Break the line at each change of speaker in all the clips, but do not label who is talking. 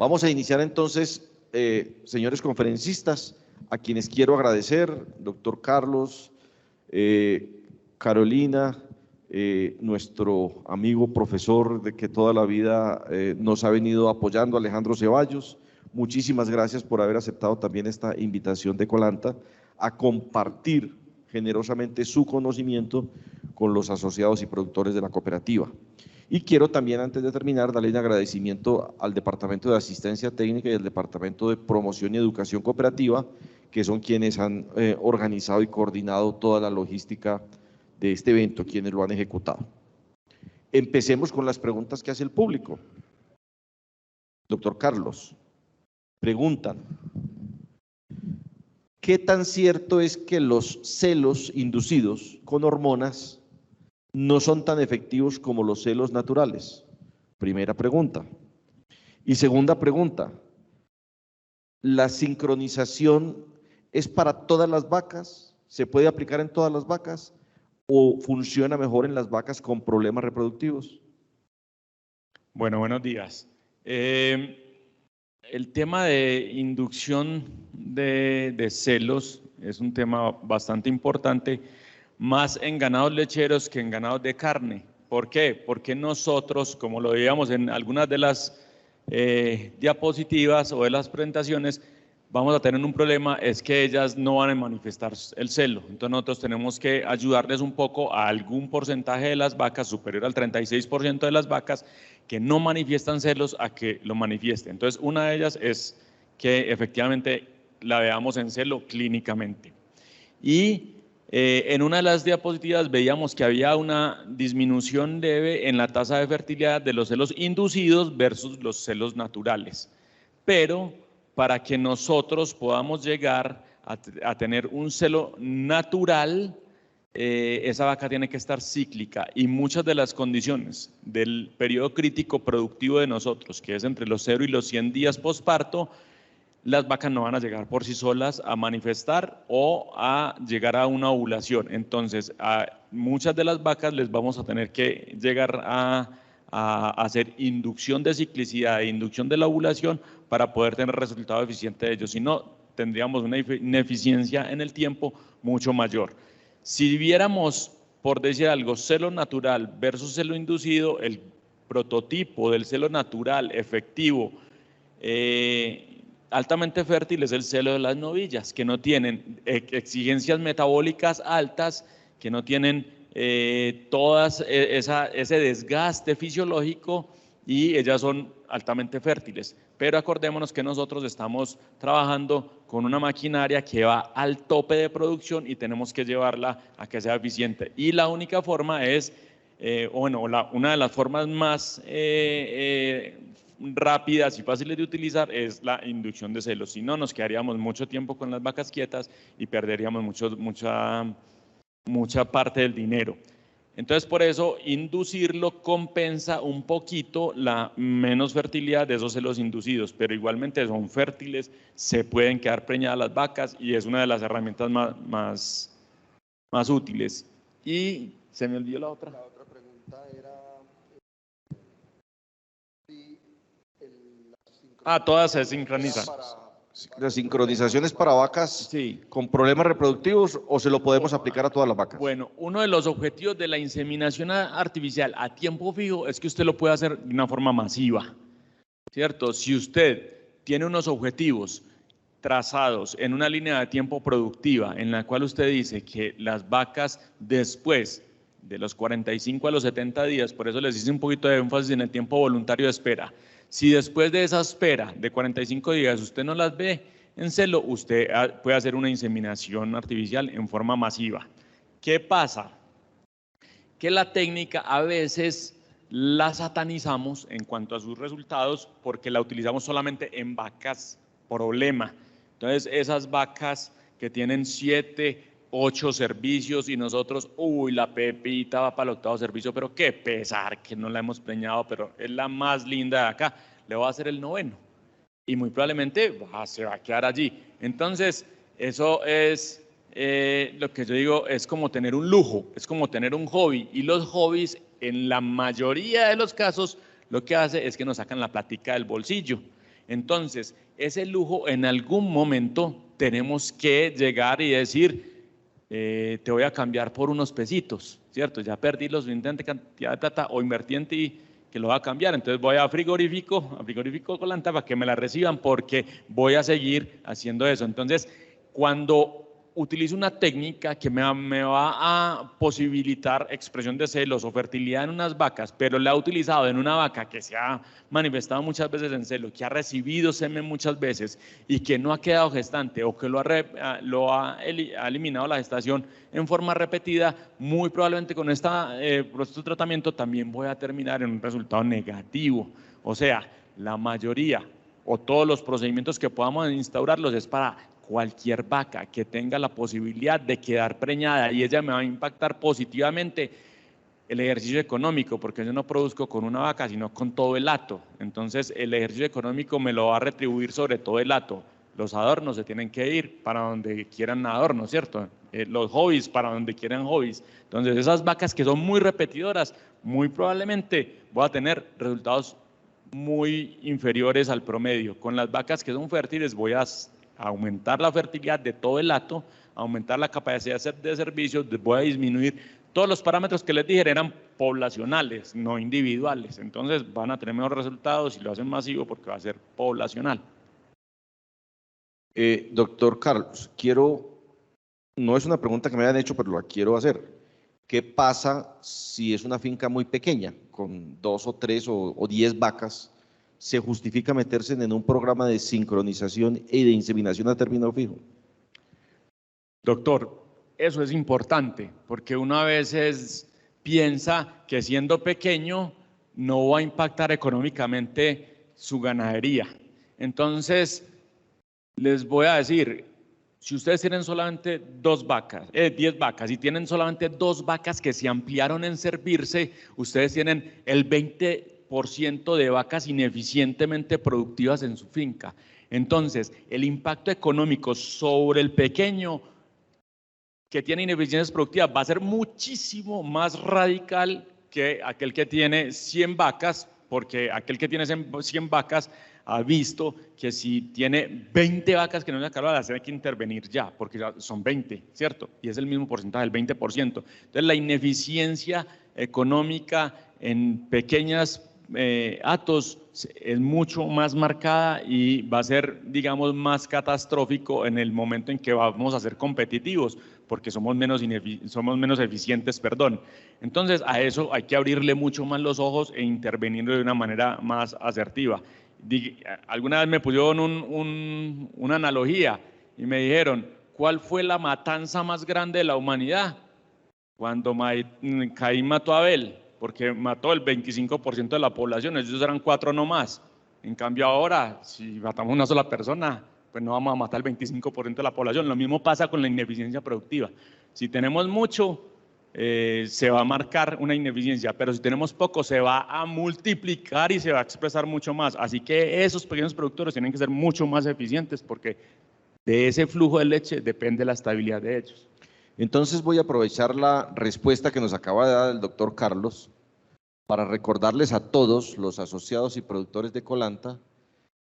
Vamos a iniciar entonces, señores conferencistas, a quienes quiero agradecer, doctor Carlos, Carolina, nuestro amigo profesor de que toda la vida nos ha venido apoyando, Alejandro Ceballos. Muchísimas gracias por haber aceptado también esta invitación de Colanta a compartir generosamente su conocimiento con los asociados y productores de la cooperativa. Y quiero también, antes de terminar, darle un agradecimiento al Departamento de Asistencia Técnica y al Departamento de Promoción y Educación Cooperativa, que son quienes han organizado y coordinado toda la logística de este evento, quienes lo han ejecutado. Empecemos con las preguntas que hace el público. Doctor Carlos, preguntan, ¿qué tan cierto es que los celos inducidos con hormonas no son tan efectivos como los celos naturales? Primera pregunta. Y segunda pregunta, ¿la sincronización es para todas las vacas? ¿Se puede aplicar en todas las vacas? ¿O funciona mejor en las vacas con problemas reproductivos?
Bueno, buenos días. El tema de inducción de celos es un tema bastante importante, más en ganados lecheros que en ganados de carne. ¿Por qué? Porque nosotros, como lo veíamos en algunas de las diapositivas o de las presentaciones, vamos a tener un problema, es que ellas no van a manifestar el celo. Entonces nosotros tenemos que ayudarles un poco a algún porcentaje de las vacas, superior al 36% de las vacas, que no manifiestan celos, a que lo manifiesten. Entonces una de ellas es que efectivamente la veamos en celo clínicamente. Y en una de las diapositivas veíamos que había una disminución leve en la tasa de fertilidad de los celos inducidos versus los celos naturales. Pero para que nosotros podamos llegar a tener un celo natural, esa vaca tiene que estar cíclica, y muchas de las condiciones del periodo crítico productivo de nosotros, que es entre los 0 y los 100 días posparto, las vacas no van a llegar por sí solas a manifestar o a llegar a una ovulación. Entonces, a muchas de las vacas les vamos a tener que llegar a hacer inducción de ciclicidad e inducción de la ovulación para poder tener resultado eficiente de ellos. Si no, tendríamos una ineficiencia en el tiempo mucho mayor. Si viéramos, por decir algo, celo natural versus celo inducido, el prototipo del celo natural efectivo altamente fértil es el celo de las novillas, que no tienen exigencias metabólicas altas, que no tienen todas ese desgaste fisiológico, y ellas son altamente fértiles. Pero acordémonos que nosotros estamos trabajando con una maquinaria que va al tope de producción y tenemos que llevarla a que sea eficiente. Y la única forma es, una de las formas más rápidas y fáciles de utilizar es la inducción de celos. Si no, nos quedaríamos mucho tiempo con las vacas quietas y perderíamos mucha parte del dinero. Entonces, por eso, inducirlo compensa un poquito la menos fertilidad de esos celos inducidos, pero igualmente son fértiles, se pueden quedar preñadas las vacas y es una de las herramientas más útiles. Y se me olvidó la otra.
La otra pregunta era
todas se sincronizan.
¿La sincronización es para vacas
sí,
con problemas reproductivos o se lo podemos aplicar a todas las vacas?
Bueno, uno de los objetivos de la inseminación artificial a tiempo fijo es que usted lo pueda hacer de una forma masiva, ¿cierto? Si usted tiene unos objetivos trazados en una línea de tiempo productiva en la cual usted dice que las vacas después de los 45 a los 70 días, por eso les hice un poquito de énfasis en el tiempo voluntario de espera. Si después de esa espera de 45 días usted no las ve en celo, usted puede hacer una inseminación artificial en forma masiva. ¿Qué pasa? Que la técnica a veces la satanizamos en cuanto a sus resultados porque la utilizamos solamente en vacas problema. Entonces, esas vacas que tienen 7, 8 servicios y nosotros, la Pepita va para el 8º servicio, pero qué pesar que no la hemos preñado, pero es la más linda de acá, le va a hacer el 9º y muy probablemente se va a quedar allí. Entonces, eso es lo que yo digo, es como tener un lujo, es como tener un hobby, y los hobbies en la mayoría de los casos lo que hace es que nos sacan la plática del bolsillo. Entonces, ese lujo en algún momento tenemos que llegar y decir, te voy a cambiar por unos pesitos, ¿cierto? Ya perdí los suficiente cantidad de plata o invertí en ti que lo va a cambiar, entonces voy a frigorífico Colanta para que me la reciban porque voy a seguir haciendo eso. Entonces, cuando utilizo una técnica que me va a posibilitar expresión de celos o fertilidad en unas vacas, pero la he utilizado en una vaca que se ha manifestado muchas veces en celo, que ha recibido semen muchas veces y que no ha quedado gestante o que lo ha eliminado la gestación en forma repetida, muy probablemente con este tratamiento también voy a terminar en un resultado negativo. O sea, la mayoría o todos los procedimientos que podamos instaurarlos es para cualquier vaca que tenga la posibilidad de quedar preñada y ella me va a impactar positivamente el ejercicio económico, porque yo no produzco con una vaca, sino con todo el hato. Entonces, el ejercicio económico me lo va a retribuir sobre todo el hato. Los adornos se tienen que ir para donde quieran adornos, ¿cierto? Los hobbies para donde quieran hobbies. Entonces, esas vacas que son muy repetidoras, muy probablemente voy a tener resultados muy inferiores al promedio. Con las vacas que son fértiles voy a aumentar la fertilidad de todo el hato, aumentar la capacidad de servicio, voy a disminuir todos los parámetros que les dije eran poblacionales, no individuales. Entonces van a tener mejores resultados si lo hacen masivo porque va a ser poblacional.
Doctor Carlos, no es una pregunta que me hayan hecho, pero la quiero hacer. ¿Qué pasa si es una finca muy pequeña, con 2 o 3 o 10 vacas? ¿Se justifica meterse en un programa de sincronización y de inseminación a término fijo?
Doctor, eso es importante, porque uno a veces piensa que siendo pequeño no va a impactar económicamente su ganadería. Entonces, les voy a decir, si ustedes tienen solamente 10 vacas y tienen solamente 2 vacas que se ampliaron en servirse, ustedes tienen el 20% de vacas ineficientemente productivas en su finca. Entonces, el impacto económico sobre el pequeño que tiene ineficiencias productivas va a ser muchísimo más radical que aquel que tiene 100 vacas, porque aquel que tiene 100 vacas ha visto que si tiene 20 vacas que no se acaban, las tiene que intervenir ya, porque ya son 20, ¿cierto? Y es el mismo porcentaje, el 20%. Entonces, la ineficiencia económica en pequeñas hatos es mucho más marcada y va a ser, digamos, más catastrófico en el momento en que vamos a ser competitivos, porque somos menos eficientes, perdón. Entonces, a eso hay que abrirle mucho más los ojos e intervenir de una manera más asertiva. Alguna vez me pusieron una analogía y me dijeron, ¿cuál fue la matanza más grande de la humanidad? Cuando Caín mató a Abel, porque mató el 25% de la población, ellos eran 4 nomás. En cambio ahora, si matamos una sola persona, pues no vamos a matar el 25% de la población. Lo mismo pasa con la ineficiencia productiva. Si tenemos mucho, se va a marcar una ineficiencia, pero si tenemos poco, se va a multiplicar y se va a expresar mucho más. Así que esos pequeños productores tienen que ser mucho más eficientes porque de ese flujo de leche depende la estabilidad de ellos.
Entonces voy a aprovechar la respuesta que nos acaba de dar el doctor Carlos para recordarles a todos los asociados y productores de Colanta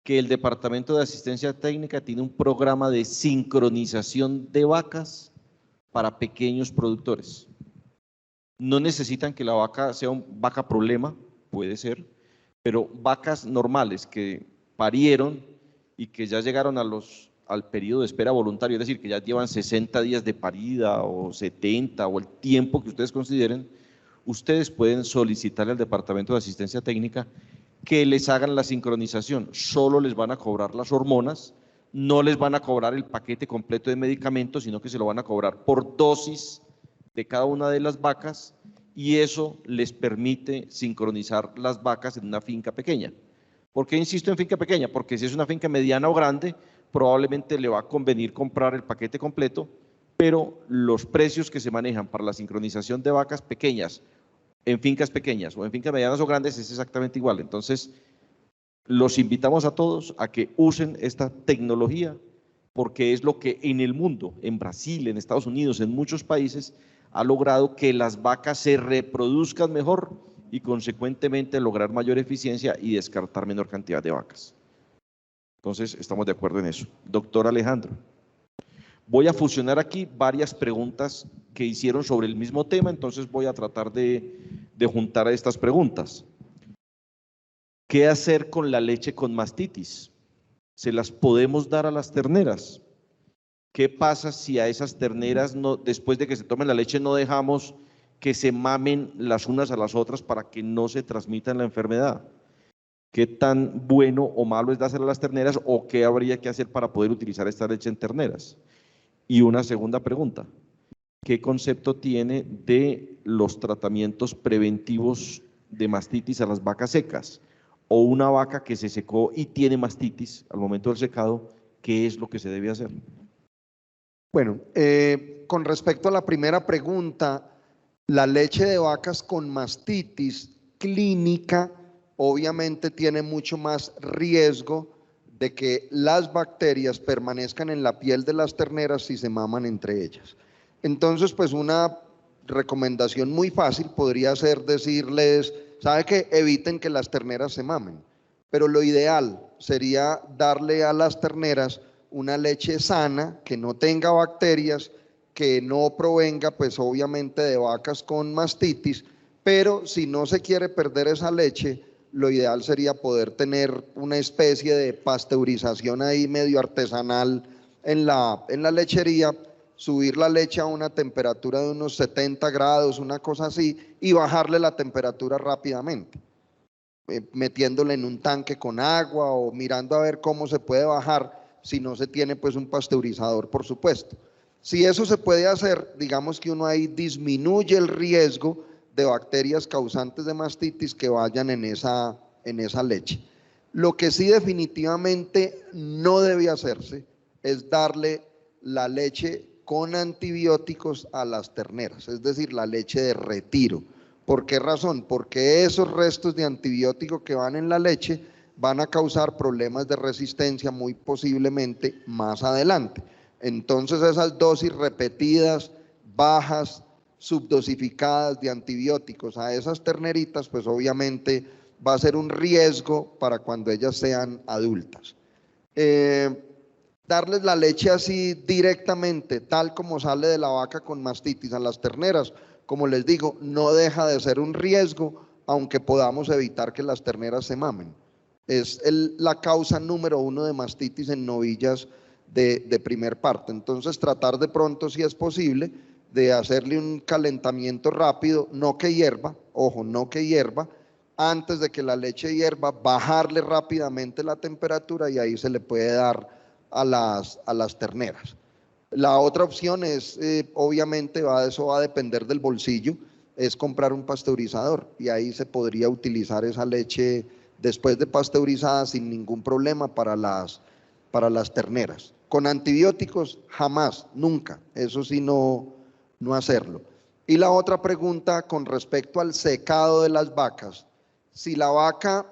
que el Departamento de Asistencia Técnica tiene un programa de sincronización de vacas para pequeños productores. No necesitan que la vaca sea una vaca problema, puede ser, pero vacas normales que parieron y que ya llegaron al periodo de espera voluntario, es decir, que ya llevan 60 días de parida o 70 o el tiempo que ustedes consideren, ustedes pueden solicitarle al Departamento de Asistencia Técnica que les hagan la sincronización. Solo les van a cobrar las hormonas, no les van a cobrar el paquete completo de medicamentos, sino que se lo van a cobrar por dosis de cada una de las vacas y eso les permite sincronizar las vacas en una finca pequeña. ¿Por qué insisto en finca pequeña? Porque si es una finca mediana o grande, probablemente le va a convenir comprar el paquete completo, pero los precios que se manejan para la sincronización de vacas pequeñas, en fincas pequeñas o en fincas medianas o grandes es exactamente igual. Entonces, los invitamos a todos a que usen esta tecnología porque es lo que en el mundo, en Brasil, en Estados Unidos, en muchos países, ha logrado que las vacas se reproduzcan mejor y consecuentemente lograr mayor eficiencia y descartar menor cantidad de vacas. Entonces, estamos de acuerdo en eso. Doctor Alejandro, voy a fusionar aquí varias preguntas que hicieron sobre el mismo tema, entonces voy a tratar de juntar estas preguntas. ¿Qué hacer con la leche con mastitis? ¿Se las podemos dar a las terneras? ¿Qué pasa si a esas terneras, después de que se tomen la leche, no dejamos que se mamen las unas a las otras para que no se transmitan la enfermedad? ¿Qué tan bueno o malo es dársela a las terneras o qué habría que hacer para poder utilizar esta leche en terneras? Y una segunda pregunta, ¿qué concepto tiene de los tratamientos preventivos de mastitis a las vacas secas? O una vaca que se secó y tiene mastitis al momento del secado, ¿qué es lo que se debe hacer?
Bueno, con respecto a la primera pregunta, la leche de vacas con mastitis clínica obviamente tiene mucho más riesgo de que las bacterias permanezcan en la piel de las terneras si se maman entre ellas. Entonces, pues una recomendación muy fácil podría ser decirles, ¿sabe qué? Eviten que las terneras se mamen, pero lo ideal sería darle a las terneras una leche sana, que no tenga bacterias, que no provenga pues obviamente de vacas con mastitis, pero si no se quiere perder esa leche, lo ideal sería poder tener una especie de pasteurización ahí medio artesanal en la lechería, subir la leche a una temperatura de unos 70 grados, una cosa así, y bajarle la temperatura rápidamente, metiéndole en un tanque con agua o mirando a ver cómo se puede bajar, si no se tiene pues un pasteurizador, por supuesto. Si eso se puede hacer, digamos que uno ahí disminuye el riesgo de bacterias causantes de mastitis que vayan en esa leche. Lo que sí definitivamente no debe hacerse es darle la leche con antibióticos a las terneras, es decir, la leche de retiro. ¿Por qué razón? Porque esos restos de antibiótico que van en la leche van a causar problemas de resistencia muy posiblemente más adelante. Entonces esas dosis repetidas, bajas, subdosificadas de antibióticos a esas terneritas, pues obviamente va a ser un riesgo para cuando ellas sean adultas. Darles la leche así directamente, tal como sale de la vaca con mastitis a las terneras, como les digo, no deja de ser un riesgo, aunque podamos evitar que las terneras se mamen. Es la causa número 1 de mastitis en novillas de primer parto. Entonces tratar de pronto, si es posible, de hacerle un calentamiento rápido, no que hierva, ojo, no que hierva, antes de que la leche hierva, bajarle rápidamente la temperatura y ahí se le puede dar a las terneras. La otra opción es, obviamente, eso va a depender del bolsillo, es comprar un pasteurizador y ahí se podría utilizar esa leche después de pasteurizada sin ningún problema para las terneras. Con antibióticos, jamás, nunca, eso sí no hacerlo. Y la otra pregunta con respecto al secado de las vacas, si la vaca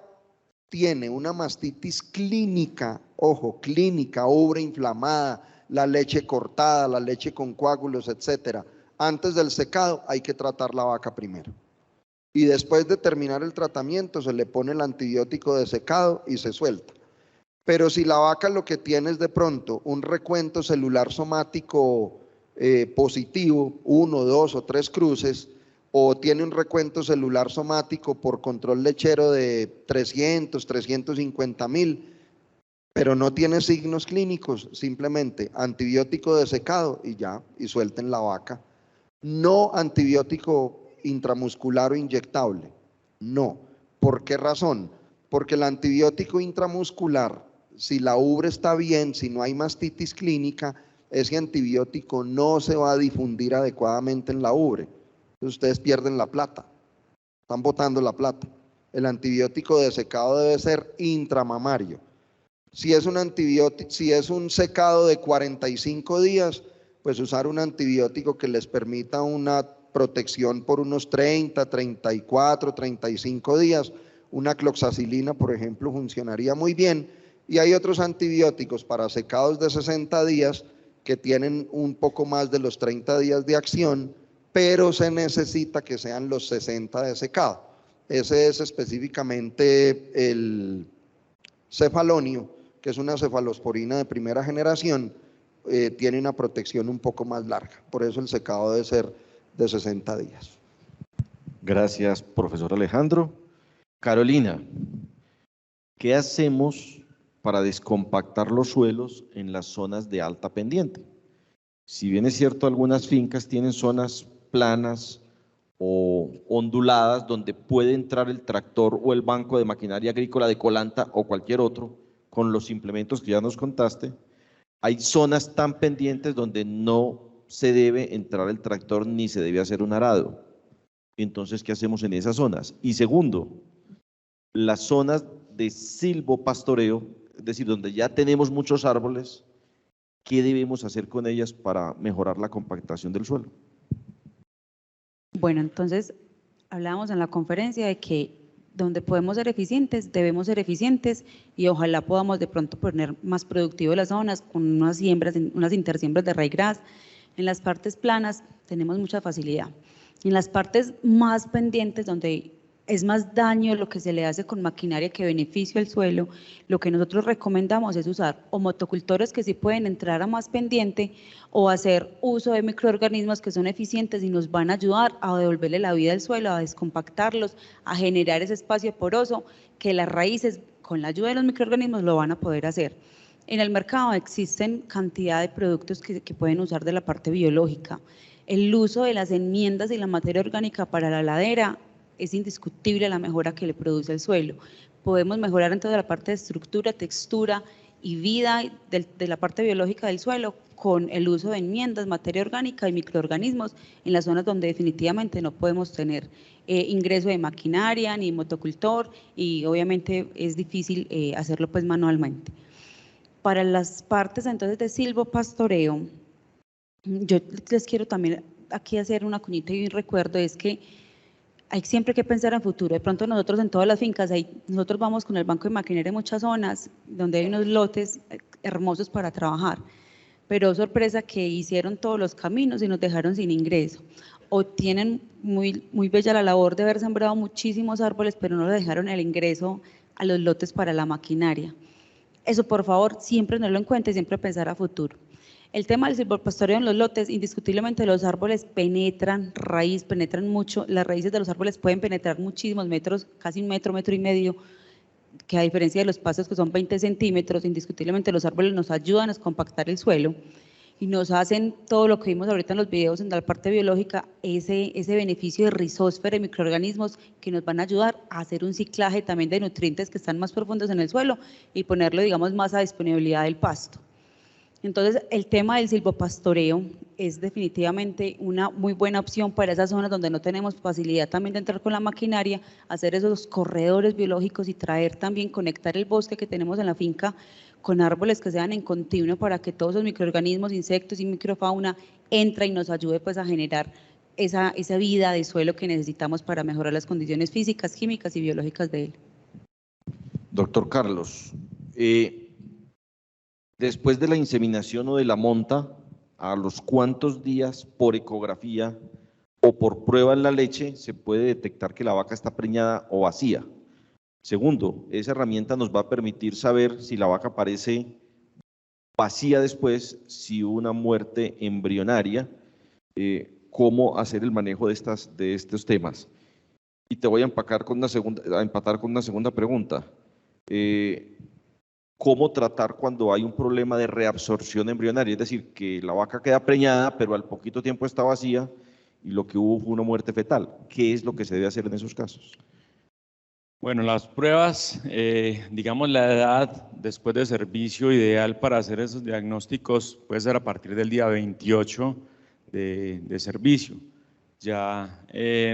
tiene una mastitis clínica, ojo, clínica, ubre inflamada, la leche cortada, la leche con coágulos, etcétera, antes del secado hay que tratar la vaca primero. Y después de terminar el tratamiento se le pone el antibiótico de secado y se suelta. Pero si la vaca lo que tiene es de pronto un recuento celular somático positivo, 1, 2 o 3 cruces, o tiene un recuento celular somático por control lechero de 300, 350,000, pero no tiene signos clínicos, simplemente antibiótico de secado y ya, y suelten la vaca. No antibiótico intramuscular o inyectable, no. ¿Por qué razón? Porque el antibiótico intramuscular, si la ubre está bien, si no hay mastitis clínica, ese antibiótico no se va a difundir adecuadamente en la ubre. Ustedes pierden la plata, están botando la plata. El antibiótico de secado debe ser intramamario. Si es un antibiótico, si es un secado de 45 días, pues usar un antibiótico que les permita una protección por unos 30, 34, 35 días. Una cloxacilina, por ejemplo, funcionaría muy bien. Y hay otros antibióticos para secados de 60 días que tienen un poco más de los 30 días de acción, pero se necesita que sean los 60 de secado. Ese es específicamente el cefalonio, que es una cefalosporina de primera generación, tiene una protección un poco más larga. Por eso el secado debe ser de 60 días.
Gracias, profesor Alejandro. Carolina, ¿qué hacemos para descompactar los suelos en las zonas de alta pendiente? Si bien es cierto, algunas fincas tienen zonas planas o onduladas donde puede entrar el tractor o el banco de maquinaria agrícola de Colanta o cualquier otro con los implementos que ya nos contaste, hay zonas tan pendientes donde no se debe entrar el tractor ni se debe hacer un arado. Entonces, ¿qué hacemos en esas zonas? Y segundo, las zonas de silvopastoreo, es decir, donde ya tenemos muchos árboles, ¿qué debemos hacer con ellas para mejorar la compactación del suelo?
Bueno, entonces hablábamos en la conferencia de que donde podemos ser eficientes, debemos ser eficientes y ojalá podamos de pronto poner más productivo las zonas con unas siembras, unas intersiembras de ryegrass. En las partes planas tenemos mucha facilidad. En las partes más pendientes, donde es más daño lo que se le hace con maquinaria que beneficio al suelo, lo que nosotros recomendamos es usar o motocultores que sí pueden entrar a más pendiente o hacer uso de microorganismos que son eficientes y nos van a ayudar a devolverle la vida al suelo, a descompactarlos, a generar ese espacio poroso que las raíces con la ayuda de los microorganismos lo van a poder hacer. En el mercado existen cantidad de productos que pueden usar de la parte biológica. El uso de las enmiendas y la materia orgánica para la ladera es indiscutible la mejora que le produce el suelo. Podemos mejorar en toda la parte de estructura, textura y vida de la parte biológica del suelo con el uso de enmiendas, materia orgánica y microorganismos en las zonas donde definitivamente no podemos tener ingreso de maquinaria ni motocultor y obviamente es difícil hacerlo pues manualmente. Para las partes entonces de silvopastoreo, yo les quiero también aquí hacer una cuñita y un recuerdo, es que hay siempre que pensar en futuro. De pronto nosotros en todas las fincas, nosotros vamos con el banco de maquinaria en muchas zonas donde hay unos lotes hermosos para trabajar, pero sorpresa que hicieron todos los caminos y nos dejaron sin ingreso. O tienen muy bella la labor de haber sembrado muchísimos árboles, pero no le dejaron el ingreso a los lotes para la maquinaria. Eso por favor siempre no lo en cuenta y siempre pensar a futuro. El tema del silvopastoreo en los lotes, indiscutiblemente los árboles penetran mucho, las raíces de los árboles pueden penetrar muchísimos metros, casi un metro, metro y medio, que a diferencia de los pastos que son 20 centímetros, indiscutiblemente los árboles nos ayudan a compactar el suelo y nos hacen todo lo que vimos ahorita en los videos en la parte biológica, ese beneficio de rizósfera y microorganismos que nos van a ayudar a hacer un ciclaje también de nutrientes que están más profundos en el suelo y ponerlo, digamos, más a disponibilidad del pasto. Entonces, el tema del silvopastoreo es definitivamente una muy buena opción para esas zonas donde no tenemos facilidad también de entrar con la maquinaria, hacer esos corredores biológicos y traer también, conectar el bosque que tenemos en la finca con árboles que sean en continuo para que todos esos microorganismos, insectos y microfauna entren y nos ayude pues a generar esa vida de suelo que necesitamos para mejorar las condiciones físicas, químicas y biológicas de él.
Doctor Carlos, después de la inseminación o de la monta, ¿a los cuántos días por ecografía o por prueba en la leche se puede detectar que la vaca está preñada o vacía? Segundo, esa herramienta nos va a permitir saber si la vaca parece vacía después, si hubo una muerte embrionaria, cómo hacer el manejo de estos temas. Y te voy a empatar con una segunda pregunta. ¿Cómo tratar cuando hay un problema de reabsorción embrionaria? Es decir, que la vaca queda preñada, pero al poquito tiempo está vacía y lo que hubo fue una muerte fetal. ¿Qué es lo que se debe hacer en esos casos?
Bueno, las pruebas, digamos la edad después de servicio ideal para hacer esos diagnósticos puede ser a partir del día 28 de servicio. Ya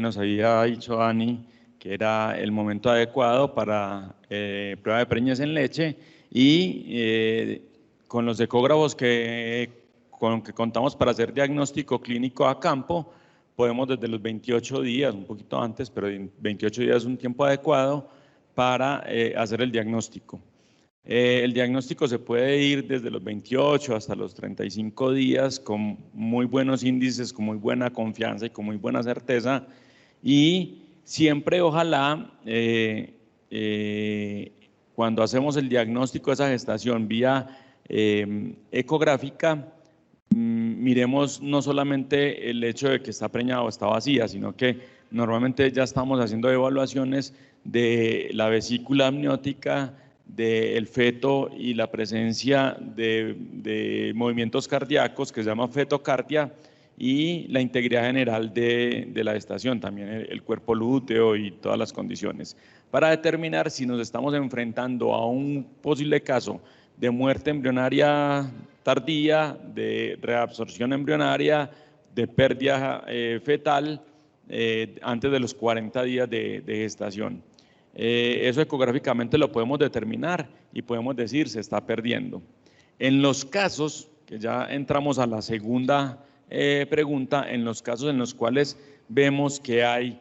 nos había dicho Dani que era el momento adecuado para prueba de preñez en leche y con los ecógrafos con que contamos para hacer diagnóstico clínico a campo, podemos desde los 28 días, un poquito antes, pero 28 días es un tiempo adecuado para hacer el diagnóstico. El diagnóstico se puede ir desde los 28 hasta los 35 días con muy buenos índices, con muy buena confianza y con muy buena certeza y siempre ojalá cuando hacemos el diagnóstico de esa gestación vía ecográfica, miremos no solamente el hecho de que está preñada o está vacía, sino que normalmente ya estamos haciendo evaluaciones de la vesícula amniótica, del feto y la presencia de movimientos cardíacos que se llama fetocardia, y la integridad general de la gestación, también el cuerpo lúteo y todas las condiciones, para determinar si nos estamos enfrentando a un posible caso de muerte embrionaria tardía, de reabsorción embrionaria, de pérdida fetal antes de los 40 días de gestación. Eso ecográficamente lo podemos determinar y podemos decir se está perdiendo. En los casos, que ya entramos a la segunda pregunta, en los casos en los cuales vemos que hay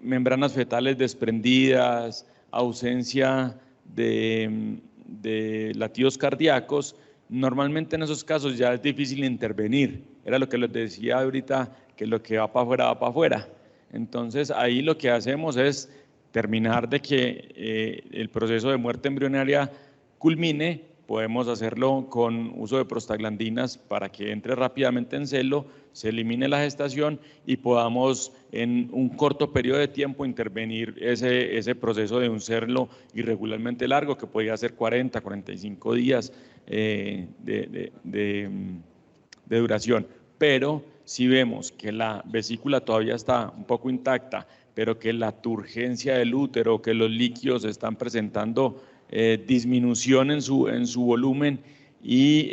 membranas fetales desprendidas, ausencia de latidos cardíacos, normalmente en esos casos ya es difícil intervenir. Era lo que les decía ahorita, que lo que va para afuera va para afuera. Entonces ahí lo que hacemos es terminar de que el proceso de muerte embrionaria culmine. Podemos hacerlo con uso de prostaglandinas para que entre rápidamente en celo, se elimine la gestación y podamos en un corto periodo de tiempo intervenir ese proceso de un celo irregularmente largo, que podría ser 40, 45 días de duración. Pero si vemos que la vesícula todavía está un poco intacta, pero que la turgencia del útero, que los líquidos están presentando disminución en su volumen y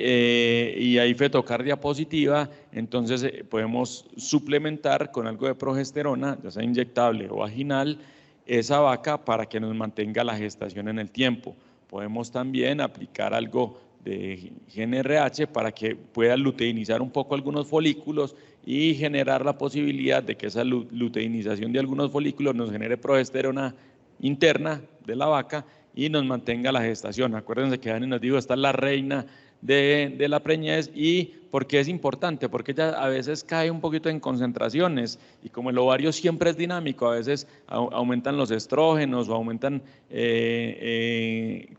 hay fetocardia positiva, entonces podemos suplementar con algo de progesterona, ya sea inyectable o vaginal, esa vaca para que nos mantenga la gestación en el tiempo. Podemos también aplicar algo de GnRH para que pueda luteinizar un poco algunos folículos y generar la posibilidad de que esa luteinización de algunos folículos nos genere progesterona interna de la vaca y nos mantenga la gestación. Acuérdense que Dani nos dijo, esta es la reina de la preñez. ¿Y por qué es importante? Porque ella a veces cae un poquito en concentraciones y como el ovario siempre es dinámico, a veces aumentan los estrógenos o aumentan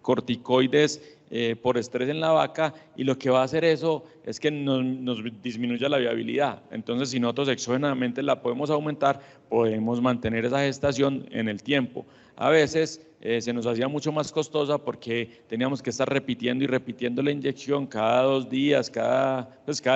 corticoides por estrés en la vaca, y lo que va a hacer eso es que nos disminuya la viabilidad. Entonces, si nosotros exógenamente la podemos aumentar, podemos mantener esa gestación en el tiempo. A veces se nos hacía mucho más costosa porque teníamos que estar repitiendo y repitiendo la inyección cada 2 días, cada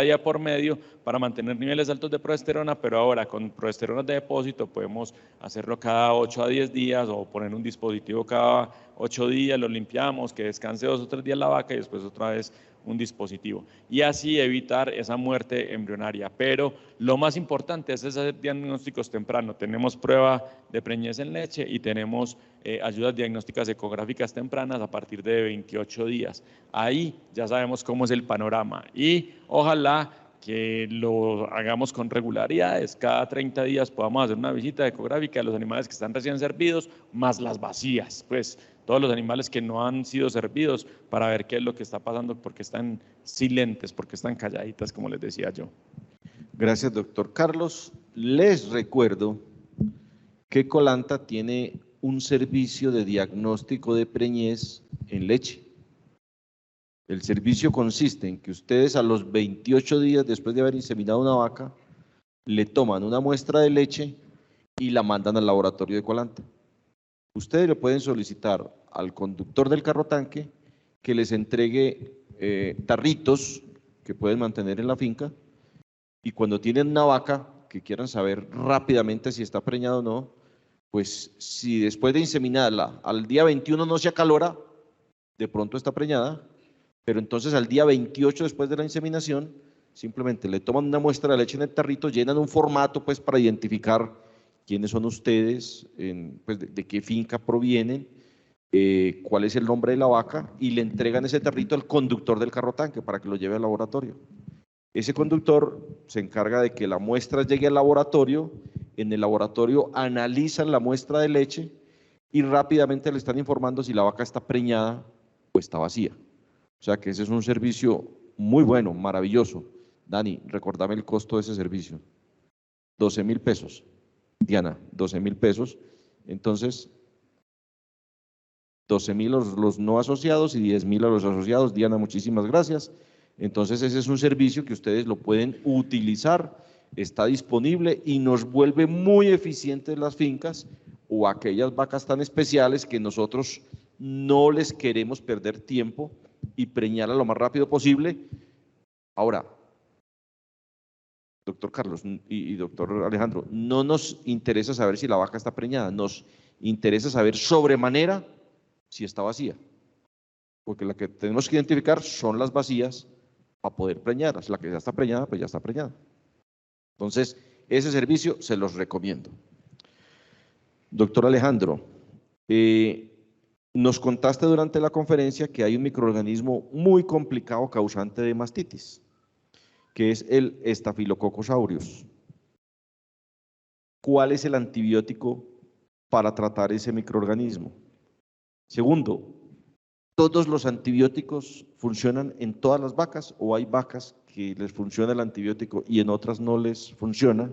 día por medio, para mantener niveles altos de progesterona, pero ahora con progesterona de depósito podemos hacerlo cada 8 a 10 días o poner un dispositivo cada 8 días, lo limpiamos, que descanse 2 o 3 días la vaca y después otra vez un dispositivo, y así evitar esa muerte embrionaria. Pero lo más importante es hacer diagnósticos tempranos. Tenemos prueba de preñez en leche y tenemos ayudas diagnósticas ecográficas tempranas a partir de 28 días. Ahí ya sabemos cómo es el panorama y ojalá que lo hagamos con regularidades. Cada 30 días podamos hacer una visita ecográfica de los animales que están recién servidos, más las vacías, pues todos los animales que no han sido servidos, para ver qué es lo que está pasando, porque están silentes, porque están calladitas, como les decía yo.
Gracias, doctor Carlos. Les recuerdo que Colanta tiene un servicio de diagnóstico de preñez en leche. El servicio consiste en que ustedes a los 28 días después de haber inseminado una vaca, le toman una muestra de leche y la mandan al laboratorio de Colanta. Ustedes le pueden solicitar al conductor del carro tanque que les entregue tarritos que pueden mantener en la finca, y cuando tienen una vaca que quieran saber rápidamente si está preñada o no, pues si después de inseminarla al día 21 no se acalora, de pronto está preñada, pero entonces al día 28 después de la inseminación simplemente le toman una muestra de leche en el tarrito, llenan un formato pues para identificar quiénes son ustedes, pues de qué finca provienen, cuál es el nombre de la vaca, y le entregan ese tarrito al conductor del carro tanque para que lo lleve al laboratorio. Ese conductor se encarga de que la muestra llegue al laboratorio, en el laboratorio analizan la muestra de leche y rápidamente le están informando si la vaca está preñada o está vacía. O sea que ese es un servicio muy bueno, maravilloso. Dani, recordame el costo de ese servicio. 12.000 pesos. Diana, 12.000 pesos. Entonces, 12.000 los no asociados y 10.000 a los asociados. Diana, muchísimas gracias. Entonces ese es un servicio que ustedes lo pueden utilizar, está disponible y nos vuelve muy eficientes las fincas o aquellas vacas tan especiales que nosotros no les queremos perder tiempo y preñarla lo más rápido posible. Ahora, doctor Carlos y doctor Alejandro, no nos interesa saber si la vaca está preñada, nos interesa saber sobremanera si está vacía, porque la que tenemos que identificar son las vacías para poder preñarlas. La que ya está preñada, pues ya está preñada. Entonces, ese servicio se los recomiendo. Doctor Alejandro, nos contaste durante la conferencia que hay un microorganismo muy complicado causante de mastitis, que es el Staphylococcus aureus. ¿Cuál es el antibiótico para tratar ese microorganismo? Segundo, ¿todos los antibióticos funcionan en todas las vacas o hay vacas que les funciona el antibiótico y en otras no les funciona?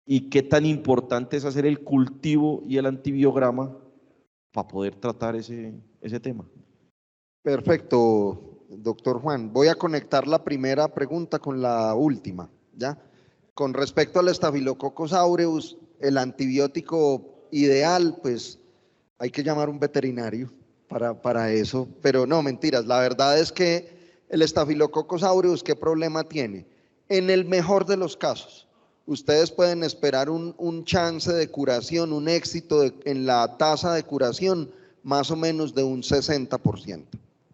¿Y qué tan importante es hacer el cultivo y el antibiograma para poder tratar ese tema?
Perfecto, doctor Juan. Voy a conectar la primera pregunta con la última, ¿ya? Con respecto al Staphylococcus aureus, el antibiótico ideal, pues hay que llamar a un veterinario para eso, pero no, mentiras. La verdad es que el Staphylococcus aureus, ¿qué problema tiene? En el mejor de los casos, ustedes pueden esperar un chance de curación, un éxito en la tasa de curación más o menos de un 60%.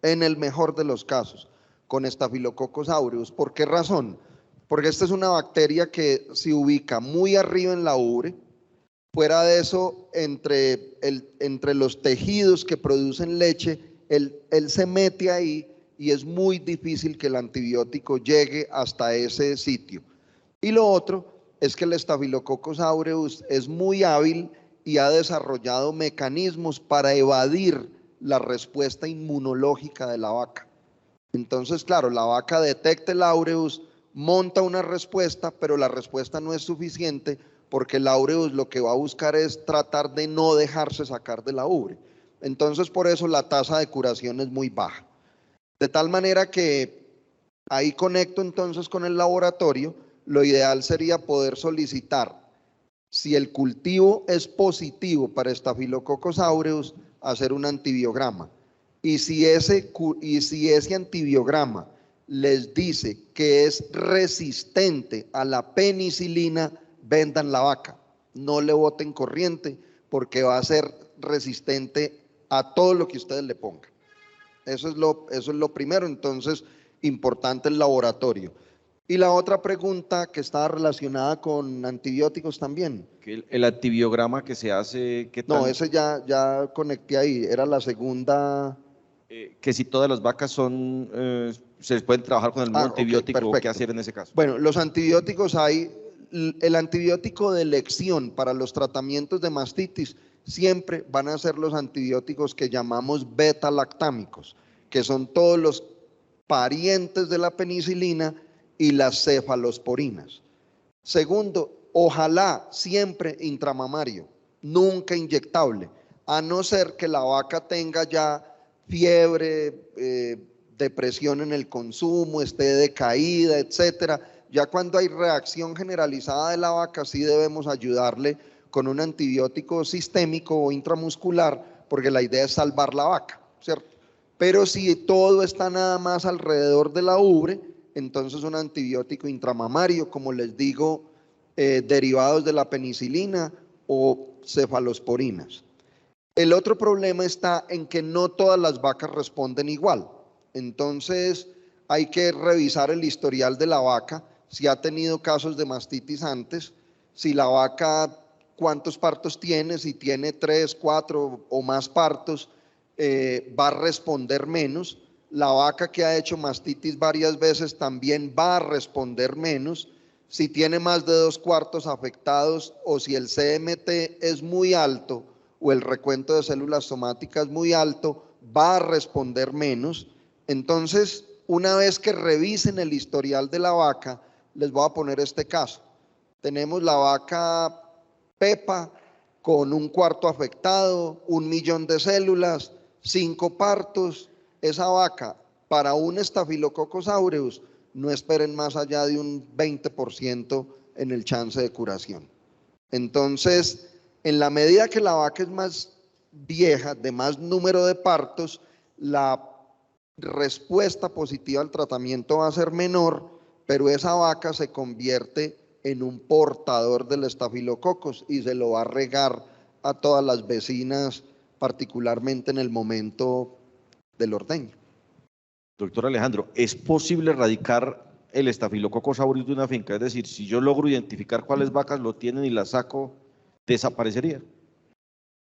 En el mejor de los casos, con Staphylococcus aureus. ¿Por qué razón? Porque esta es una bacteria que se ubica muy arriba en la ubre. Fuera de eso, entre los tejidos que producen leche, él se mete ahí y es muy difícil que el antibiótico llegue hasta ese sitio. Y lo otro es que el Staphylococcus aureus es muy hábil y ha desarrollado mecanismos para evadir la respuesta inmunológica de la vaca. Entonces, claro, la vaca detecta el aureus, monta una respuesta, pero la respuesta no es suficiente porque el aureus lo que va a buscar es tratar de no dejarse sacar de la ubre. Entonces, por eso la tasa de curación es muy baja. De tal manera que ahí conecto entonces con el laboratorio. Lo ideal sería poder solicitar, si el cultivo es positivo para Staphylococcus aureus, hacer un antibiograma. Y si ese antibiograma les dice que es resistente a la penicilina, vendan la vaca, no le boten corriente porque va a ser resistente a todo lo que ustedes le pongan. Eso es lo primero, entonces, importante el laboratorio. Y la otra pregunta que estaba relacionada con antibióticos también.
El antibiograma que se hace…
No, ese ya conecté ahí, era la segunda…
que si todas las vacas son, se les pueden trabajar con el mismo antibiótico,
perfecto.
¿qué hacer en ese caso?
Bueno, los antibióticos hay, el antibiótico de elección para los tratamientos de mastitis siempre van a ser los antibióticos que llamamos beta-lactámicos, que son todos los parientes de la penicilina y las cefalosporinas. Segundo, ojalá siempre intramamario, nunca inyectable, a no ser que la vaca tenga ya fiebre, depresión en el consumo, esté decaída, etcétera. Ya cuando hay reacción generalizada de la vaca, sí debemos ayudarle con un antibiótico sistémico o intramuscular, porque la idea es salvar la vaca, ¿cierto? Pero si todo está nada más alrededor de la ubre, entonces un antibiótico intramamario, como les digo, derivados de la penicilina o cefalosporinas. El otro problema está en que no todas las vacas responden igual. Entonces hay que revisar el historial de la vaca, si ha tenido casos de mastitis antes, si la vaca cuántos partos tiene, si tiene 3, 4 o más partos, va a responder menos. La vaca que ha hecho mastitis varias veces también va a responder menos. Si tiene más de 2/4 afectados o si el CMT es muy alto o el recuento de células somáticas muy alto, va a responder menos. Entonces, una vez que revisen el historial de la vaca, les voy a poner este caso. Tenemos la vaca Pepa con un cuarto afectado, 1 millón de células, 5 partos. Esa vaca, para un Staphylococcus aureus, no esperen más allá de un 20% en el chance de curación. Entonces, en la medida que la vaca es más vieja, de más número de partos, la respuesta positiva al tratamiento va a ser menor, pero esa vaca se convierte en un portador del estafilococos y se lo va a regar a todas las vecinas, particularmente en el momento del ordeño.
Doctor Alejandro, ¿es posible erradicar el Staphylococcus aureus de una finca? Es decir, si yo logro identificar cuáles vacas lo tienen y las saco, ¿desaparecería?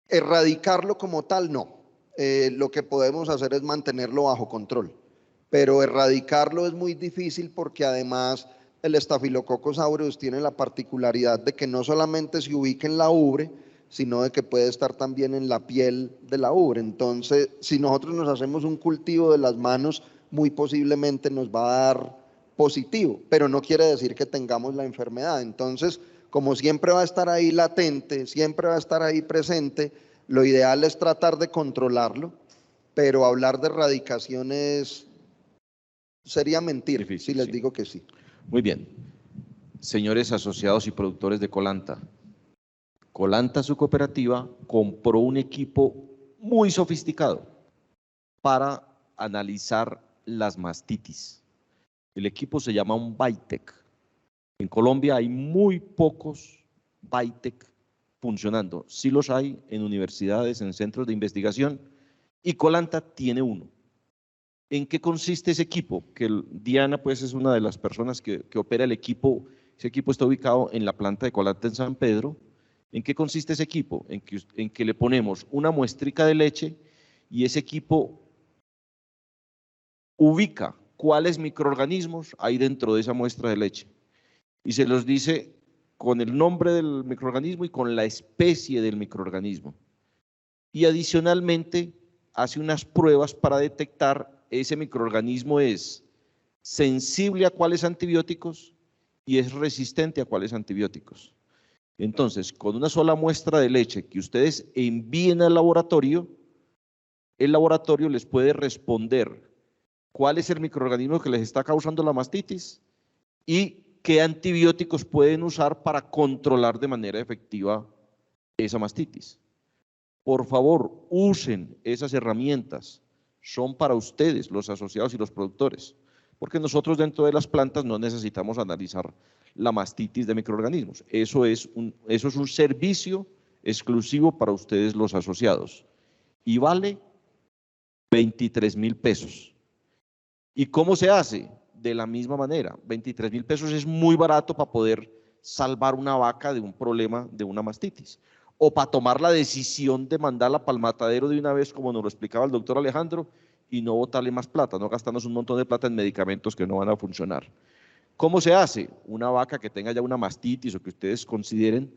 Erradicarlo como tal, no. Lo que podemos hacer es mantenerlo bajo control, pero erradicarlo es muy difícil porque además el Staphylococcus aureus tiene la particularidad de que no solamente se ubica en la ubre, sino de que puede estar también en la piel de la ubre. Entonces, si nosotros nos hacemos un cultivo de las manos, muy posiblemente nos va a dar positivo, pero no quiere decir que tengamos la enfermedad. Entonces, como siempre va a estar ahí latente, siempre va a estar ahí presente, lo ideal es tratar de controlarlo, pero hablar de erradicaciones sería mentir,
difícil,
si les
sí.
digo que sí.
Muy bien. Señores asociados y productores de Colanta, Colanta, su cooperativa, compró un equipo muy sofisticado para analizar las mastitis. El equipo se llama un Vitec. En Colombia hay muy pocos Vitec funcionando. Sí los hay en universidades, en centros de investigación, y Colanta tiene uno. ¿En qué consiste ese equipo? Que Diana pues es una de las personas que opera el equipo. Ese equipo está ubicado en la planta de Colanta en San Pedro. ¿En qué consiste ese equipo? En que le ponemos una muestrica de leche y ese equipo ubica cuáles microorganismos hay dentro de esa muestra de leche y se los dice con el nombre del microorganismo y con la especie del microorganismo. Y adicionalmente hace unas pruebas para detectar ese microorganismo es sensible a cuáles antibióticos y es resistente a cuáles antibióticos. Entonces, con una sola muestra de leche que ustedes envíen al laboratorio, el laboratorio les puede responder cuál es el microorganismo que les está causando la mastitis y qué antibióticos pueden usar para controlar de manera efectiva esa mastitis. Por favor, usen esas herramientas, son para ustedes, los asociados y los productores, porque nosotros dentro de las plantas no necesitamos analizar la mastitis de microorganismos. Eso es un servicio exclusivo para ustedes los asociados y vale 23.000 pesos. ¿Y cómo se hace? De la misma manera, 23.000 pesos es muy barato para poder salvar una vaca de un problema de una mastitis o para tomar la decisión de mandarla para el matadero de una vez, como nos lo explicaba el doctor Alejandro, y no botarle más plata, no gastarnos un montón de plata en medicamentos que no van a funcionar. ¿Cómo se hace? Una vaca que tenga ya una mastitis o que ustedes consideren,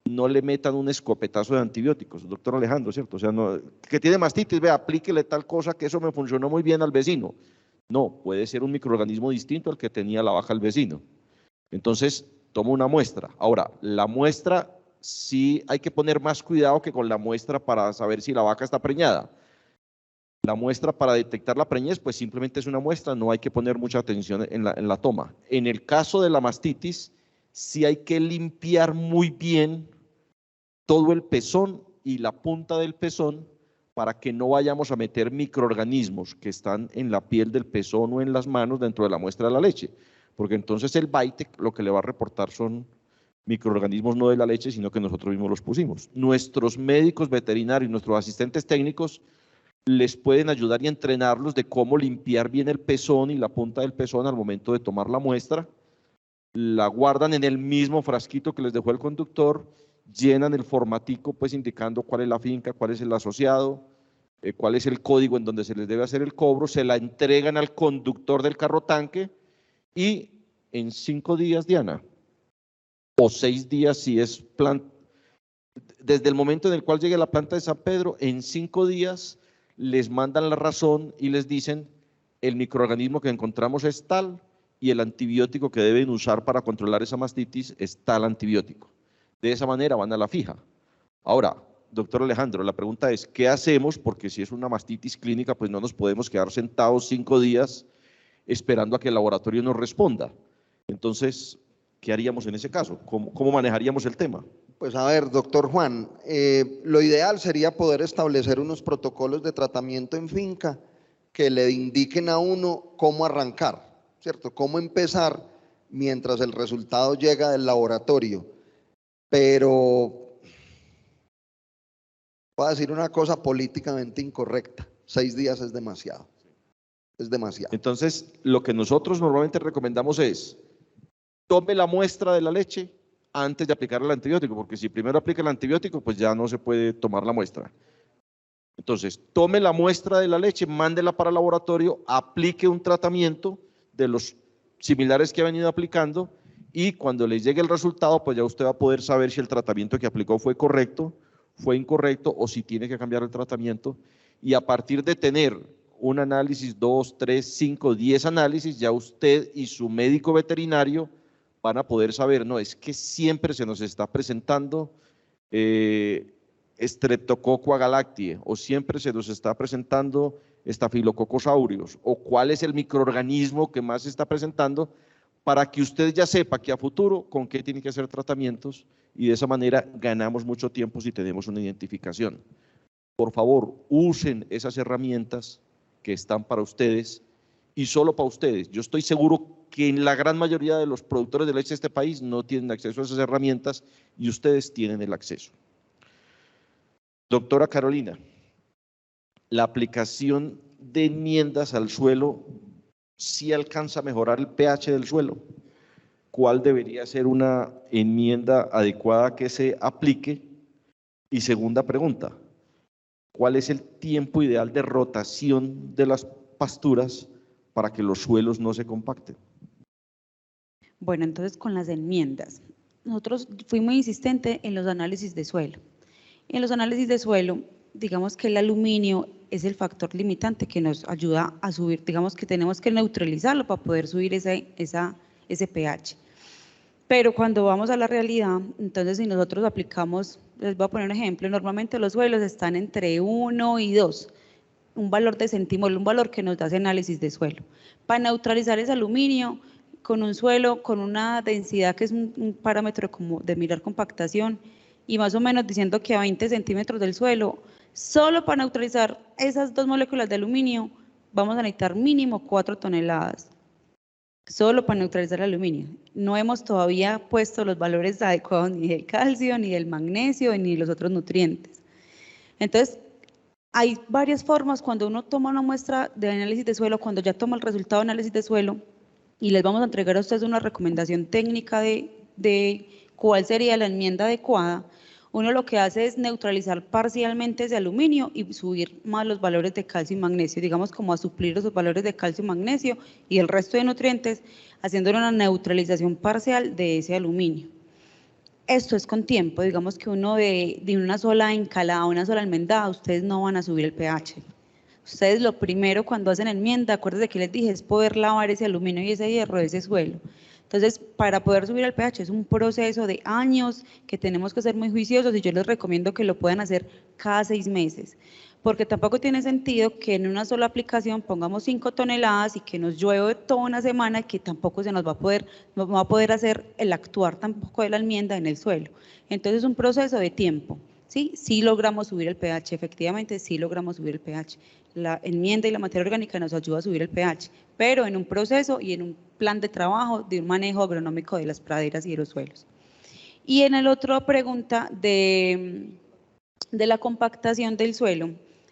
no le metan un escopetazo de antibióticos, doctor Alejandro, ¿cierto? O sea, no, que tiene mastitis, vea, aplíquele tal cosa que eso me funcionó muy bien al vecino. No, puede ser un microorganismo distinto al que tenía la vaca al vecino. Entonces, toma una muestra. Ahora, la muestra sí hay que poner más cuidado que con la muestra para saber si la vaca está preñada. La muestra para detectar la preñez, pues simplemente es una muestra, no hay que poner mucha atención en la toma. En el caso de la mastitis, sí hay que limpiar muy bien todo el pezón y la punta del pezón para que no vayamos a meter microorganismos que están en la piel del pezón o en las manos dentro de la muestra de la leche, porque entonces el Vitec lo que le va a reportar son microorganismos no de la leche, sino que nosotros mismos los pusimos. Nuestros médicos veterinarios, nuestros asistentes técnicos, les pueden ayudar y entrenarlos de cómo limpiar bien el pezón y la punta del pezón al momento de tomar la muestra. La guardan en el mismo frasquito que les dejó el conductor, llenan el formatico pues indicando cuál es la finca, cuál es el asociado, cuál es el código en donde se les debe hacer el cobro, se la entregan al conductor del carro tanque y en 5 días, Diana, o 6 días si es desde el momento en el cual llegue a la planta de San Pedro, en 5 días les mandan la razón y les dicen el microorganismo que encontramos es tal y el antibiótico que deben usar para controlar esa mastitis es tal antibiótico. De esa manera van a la fija. Ahora, doctor Alejandro, la pregunta es, ¿qué hacemos? Porque si es una mastitis clínica, pues no nos podemos quedar sentados 5 días esperando a que el laboratorio nos responda. Entonces, ¿qué haríamos en ese caso? ¿Cómo manejaríamos el tema?
Pues a ver, doctor Juan, lo ideal sería poder establecer unos protocolos de tratamiento en finca que le indiquen a uno cómo arrancar, ¿cierto? Cómo empezar mientras el resultado llega del laboratorio. Pero voy a decir una cosa políticamente incorrecta, 6 días es demasiado, es demasiado.
Entonces, lo que nosotros normalmente recomendamos es, tome la muestra de la leche antes de aplicar el antibiótico, porque si primero aplica el antibiótico, pues ya no se puede tomar la muestra. Entonces, tome la muestra de la leche, mándela para el laboratorio, aplique un tratamiento de los similares que ha venido aplicando y cuando le llegue el resultado, pues ya usted va a poder saber si el tratamiento que aplicó fue correcto, fue incorrecto o si tiene que cambiar el tratamiento. Y a partir de tener un análisis, 2, 3, 5, 10 análisis, ya usted y su médico veterinario van a poder saber, no, es que siempre se nos está presentando Streptococcus agalactiae o siempre se nos está presentando Staphylococcus aureus o cuál es el microorganismo que más se está presentando para que usted ya sepa que a futuro con qué tiene que hacer tratamientos y de esa manera ganamos mucho tiempo si tenemos una identificación. Por favor, usen esas herramientas que están para ustedes y solo para ustedes. Yo estoy seguro que en la gran mayoría de los productores de leche de este país no tienen acceso a esas herramientas y ustedes tienen el acceso. Doctora Carolina, la aplicación de enmiendas al suelo sí alcanza a mejorar el pH del suelo. ¿Cuál debería ser una enmienda adecuada que se aplique? Y segunda pregunta, ¿cuál es el tiempo ideal de rotación de las pasturas para que los suelos no se compacten?
Bueno, entonces con las enmiendas, nosotros fuimos muy insistentes en los análisis de suelo. En los análisis de suelo, digamos que el aluminio es el factor limitante que nos ayuda a subir, digamos que tenemos que neutralizarlo para poder subir ese pH. Pero cuando vamos a la realidad, entonces si nosotros aplicamos, les voy a poner un ejemplo, normalmente los suelos están entre 1 y 2, un valor de centimol, un valor que nos da ese análisis de suelo. Para neutralizar ese aluminio, con un suelo, con una densidad que es un parámetro como de mirar compactación, y más o menos diciendo que a 20 centímetros del suelo, solo para neutralizar esas 2 moléculas de aluminio, vamos a necesitar mínimo 4 toneladas, solo para neutralizar el aluminio. No hemos todavía puesto los valores adecuados ni del calcio, ni del magnesio, ni de los otros nutrientes. Entonces, hay varias formas cuando uno toma una muestra de análisis de suelo, cuando ya toma el resultado de análisis de suelo, y les vamos a entregar a ustedes una recomendación técnica de cuál sería la enmienda adecuada. Uno lo que hace es neutralizar parcialmente ese aluminio y subir más los valores de calcio y magnesio, digamos como a suplir esos valores de calcio y magnesio y el resto de nutrientes, haciendo una neutralización parcial de ese aluminio. Esto es con tiempo, digamos que uno de una sola encalada, una sola enmendada, ustedes no van a subir el pH. Ustedes lo primero cuando hacen enmienda, acuérdense que les dije, es poder lavar ese aluminio y ese hierro de ese suelo. Entonces, para poder subir el pH es un proceso de años que tenemos que ser muy juiciosos y yo les recomiendo que lo puedan hacer cada 6 meses, porque tampoco tiene sentido que en una sola aplicación pongamos 5 toneladas y que nos llueve toda una semana y que tampoco se nos va a poder hacer el actuar tampoco de la enmienda en el suelo. Entonces, es un proceso de tiempo. Sí logramos subir el pH, efectivamente sí logramos subir el pH. La enmienda y la materia orgánica nos ayuda a subir el pH, pero en un proceso y en un plan de trabajo de un manejo agronómico de las praderas y de los suelos. Y en la otra pregunta de la compactación del suelo,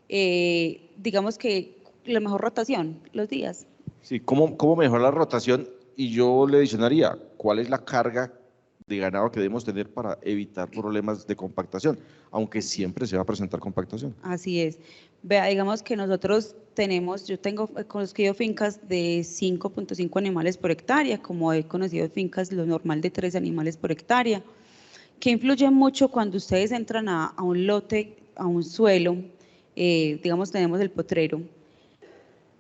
digamos que la mejor rotación, los días.
Sí, ¿cómo mejorar la rotación? Y yo le adicionaría, ¿cuál es la carga de ganado que debemos tener para evitar problemas de compactación? Aunque siempre se va a presentar compactación.
Así es. Vea, digamos que nosotros yo tengo conocido fincas de 5.5 animales por hectárea, como he conocido fincas lo normal de 3 animales por hectárea, que influye mucho cuando ustedes entran a un lote, a un suelo, digamos tenemos el potrero,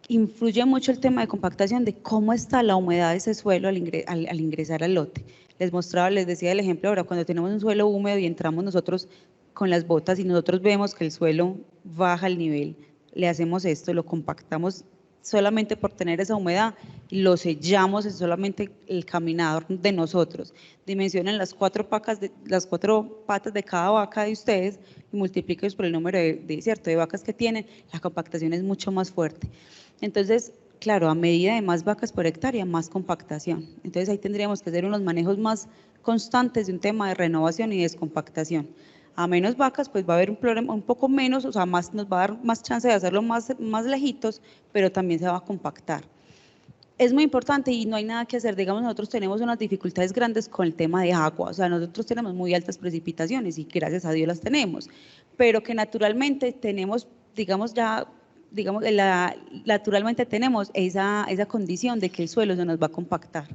influye mucho el tema de compactación, de cómo está la humedad de ese suelo al ingresar al lote. Les decía el ejemplo ahora, cuando tenemos un suelo húmedo y entramos nosotros, con las botas y nosotros vemos que el suelo baja el nivel, le hacemos esto, lo compactamos solamente por tener esa humedad y lo sellamos, es solamente el caminador de nosotros. Dimensionen las cuatro patas de cada vaca de ustedes y multiplíquenlos por el número de vacas que tienen, la compactación es mucho más fuerte. Entonces, claro, a medida de más vacas por hectárea, más compactación. Entonces ahí tendríamos que hacer unos manejos más constantes de un tema de renovación y descompactación. A menos vacas, pues va a haber un problema un poco menos, o sea, nos va a dar más chance de hacerlo más lejitos, pero también se va a compactar. Es muy importante y no hay nada que hacer. Digamos, nosotros tenemos unas dificultades grandes con el tema de agua, o sea, nosotros tenemos muy altas precipitaciones y gracias a Dios las tenemos, pero que naturalmente tenemos, naturalmente tenemos esa condición de que el suelo se nos va a compactar,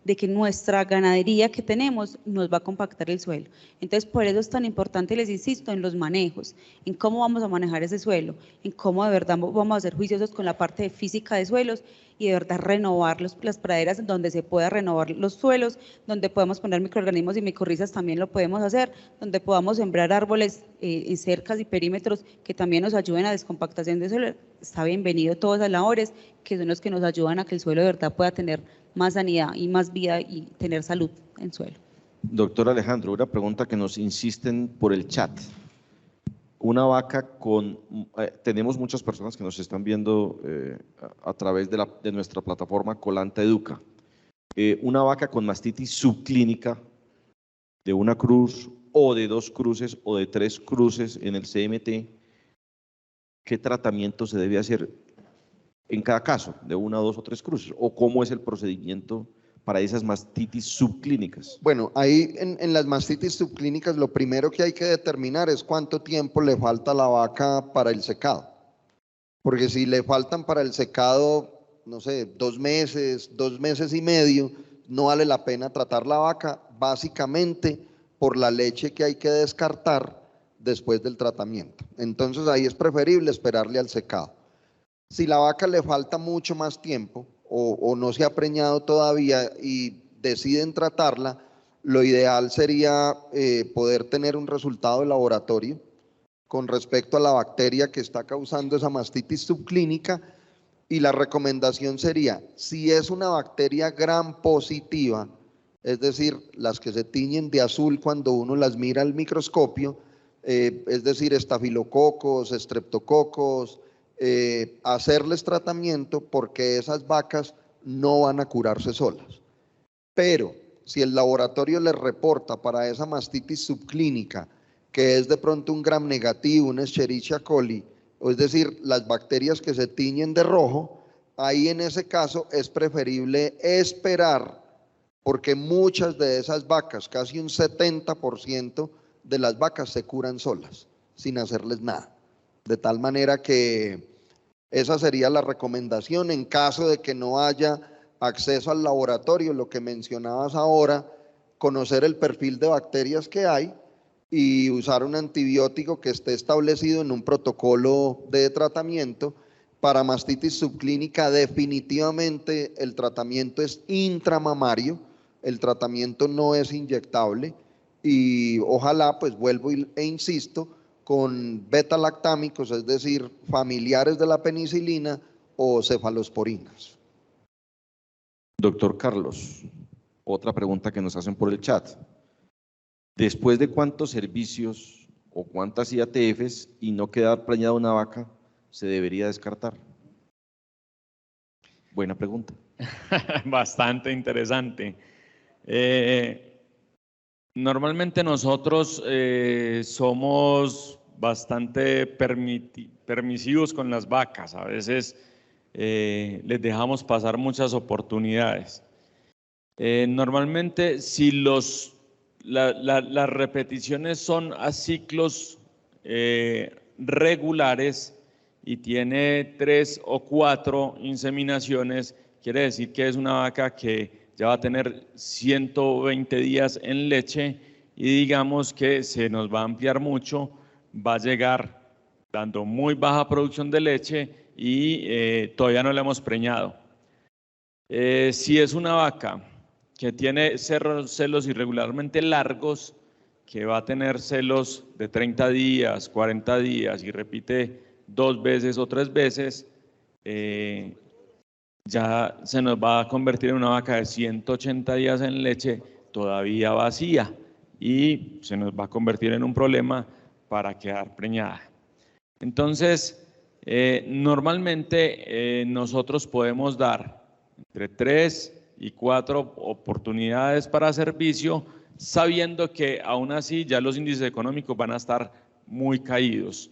de que nuestra ganadería que tenemos nos va a compactar el suelo. Entonces, por eso es tan importante, les insisto, en los manejos, en cómo vamos a manejar ese suelo, en cómo de verdad vamos a ser juiciosos con la parte de física de suelos y de verdad renovar las praderas donde se pueda renovar los suelos, donde podemos poner microorganismos y micorrizas también lo podemos hacer, donde podamos sembrar árboles en cercas y perímetros que también nos ayuden a descompactación de suelo. Está bienvenido todas esas labores que son los que nos ayudan a que el suelo de verdad pueda tener más sanidad y más vida y tener salud en suelo.
Doctor Alejandro, una pregunta que nos insisten por el chat. Una vaca con, tenemos muchas personas que nos están viendo a través de nuestra plataforma Colanta Educa. Una vaca con mastitis subclínica de una cruz o de 2 cruces o de 3 cruces en el CMT, ¿qué tratamiento se debe hacer en cada caso, de 1, 2 o 3 cruces? ¿O cómo es el procedimiento para esas mastitis subclínicas?
Bueno, ahí en las mastitis subclínicas lo primero que hay que determinar es cuánto tiempo le falta a la vaca para el secado. Porque si le faltan para el secado, no sé, 2 meses, 2 meses y medio, no vale la pena tratar la vaca, básicamente por la leche que hay que descartar después del tratamiento. Entonces ahí es preferible esperarle al secado. Si la vaca le falta mucho más tiempo o no se ha preñado todavía y deciden tratarla, lo ideal sería poder tener un resultado de laboratorio con respecto a la bacteria que está causando esa mastitis subclínica, y la recomendación sería, si es una bacteria gram positiva, es decir, las que se tiñen de azul cuando uno las mira al microscopio, es decir, estafilococos, estreptococos, hacerles tratamiento porque esas vacas no van a curarse solas. Pero si el laboratorio les reporta para esa mastitis subclínica que es de pronto un gram negativo, un Escherichia coli, o es decir, las bacterias que se tiñen de rojo, ahí en ese caso es preferible esperar, porque muchas de esas vacas, casi un 70% de las vacas se curan solas, sin hacerles nada. De tal manera que esa sería la recomendación en caso de que no haya acceso al laboratorio, lo que mencionabas ahora, conocer el perfil de bacterias que hay y usar un antibiótico que esté establecido en un protocolo de tratamiento. Para mastitis subclínica definitivamente el tratamiento es intramamario, el tratamiento no es inyectable y ojalá, pues vuelvo e insisto, con beta-lactámicos, es decir, familiares de la penicilina o cefalosporinas.
Doctor Carlos, otra pregunta que nos hacen por el chat. ¿Después de cuántos servicios o cuántas IATFs y no quedar preñada una vaca se debería descartar? Buena pregunta.
Bastante interesante. Normalmente nosotros somos bastante permisivos con las vacas. A veces les dejamos pasar muchas oportunidades. Normalmente si las repeticiones son a ciclos regulares y tiene 3 o 4 inseminaciones, quiere decir que es una vaca que ya va a tener 120 días en leche y digamos que se nos va a ampliar mucho, va a llegar dando muy baja producción de leche y todavía no la hemos preñado. Si es una vaca que tiene celos irregularmente largos, que va a tener celos de 30 días, 40 días y repite 2 veces o 3 veces, ya se nos va a convertir en una vaca de 180 días en leche todavía vacía y se nos va a convertir en un problema para quedar preñada. Entonces, normalmente nosotros podemos dar entre 3 y 4 oportunidades para servicio, sabiendo que aún así ya los índices económicos van a estar muy caídos,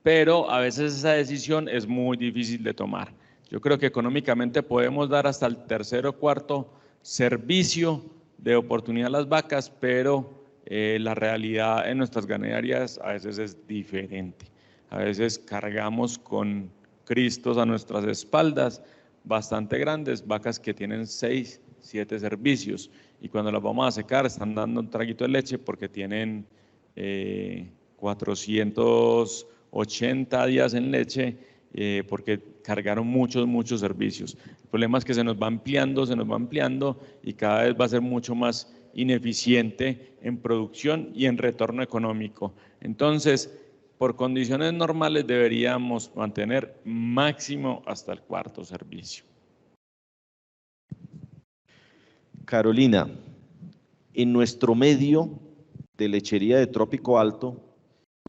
pero a veces esa decisión es muy difícil de tomar. Yo creo que económicamente podemos dar hasta el 3.º o 4.º servicio de oportunidad a las vacas, pero la realidad en nuestras ganaderías a veces es diferente. A veces cargamos con cristos a nuestras espaldas bastante grandes, vacas que tienen 6, 7 servicios, y cuando las vamos a secar están dando un traguito de leche porque tienen 480 días en leche, porque cargaron muchos servicios. El problema es que se nos va ampliando y cada vez va a ser mucho más ineficiente en producción y en retorno económico. Entonces, por condiciones normales deberíamos mantener máximo hasta el 4.º servicio.
Carolina, en nuestro medio de lechería de trópico alto,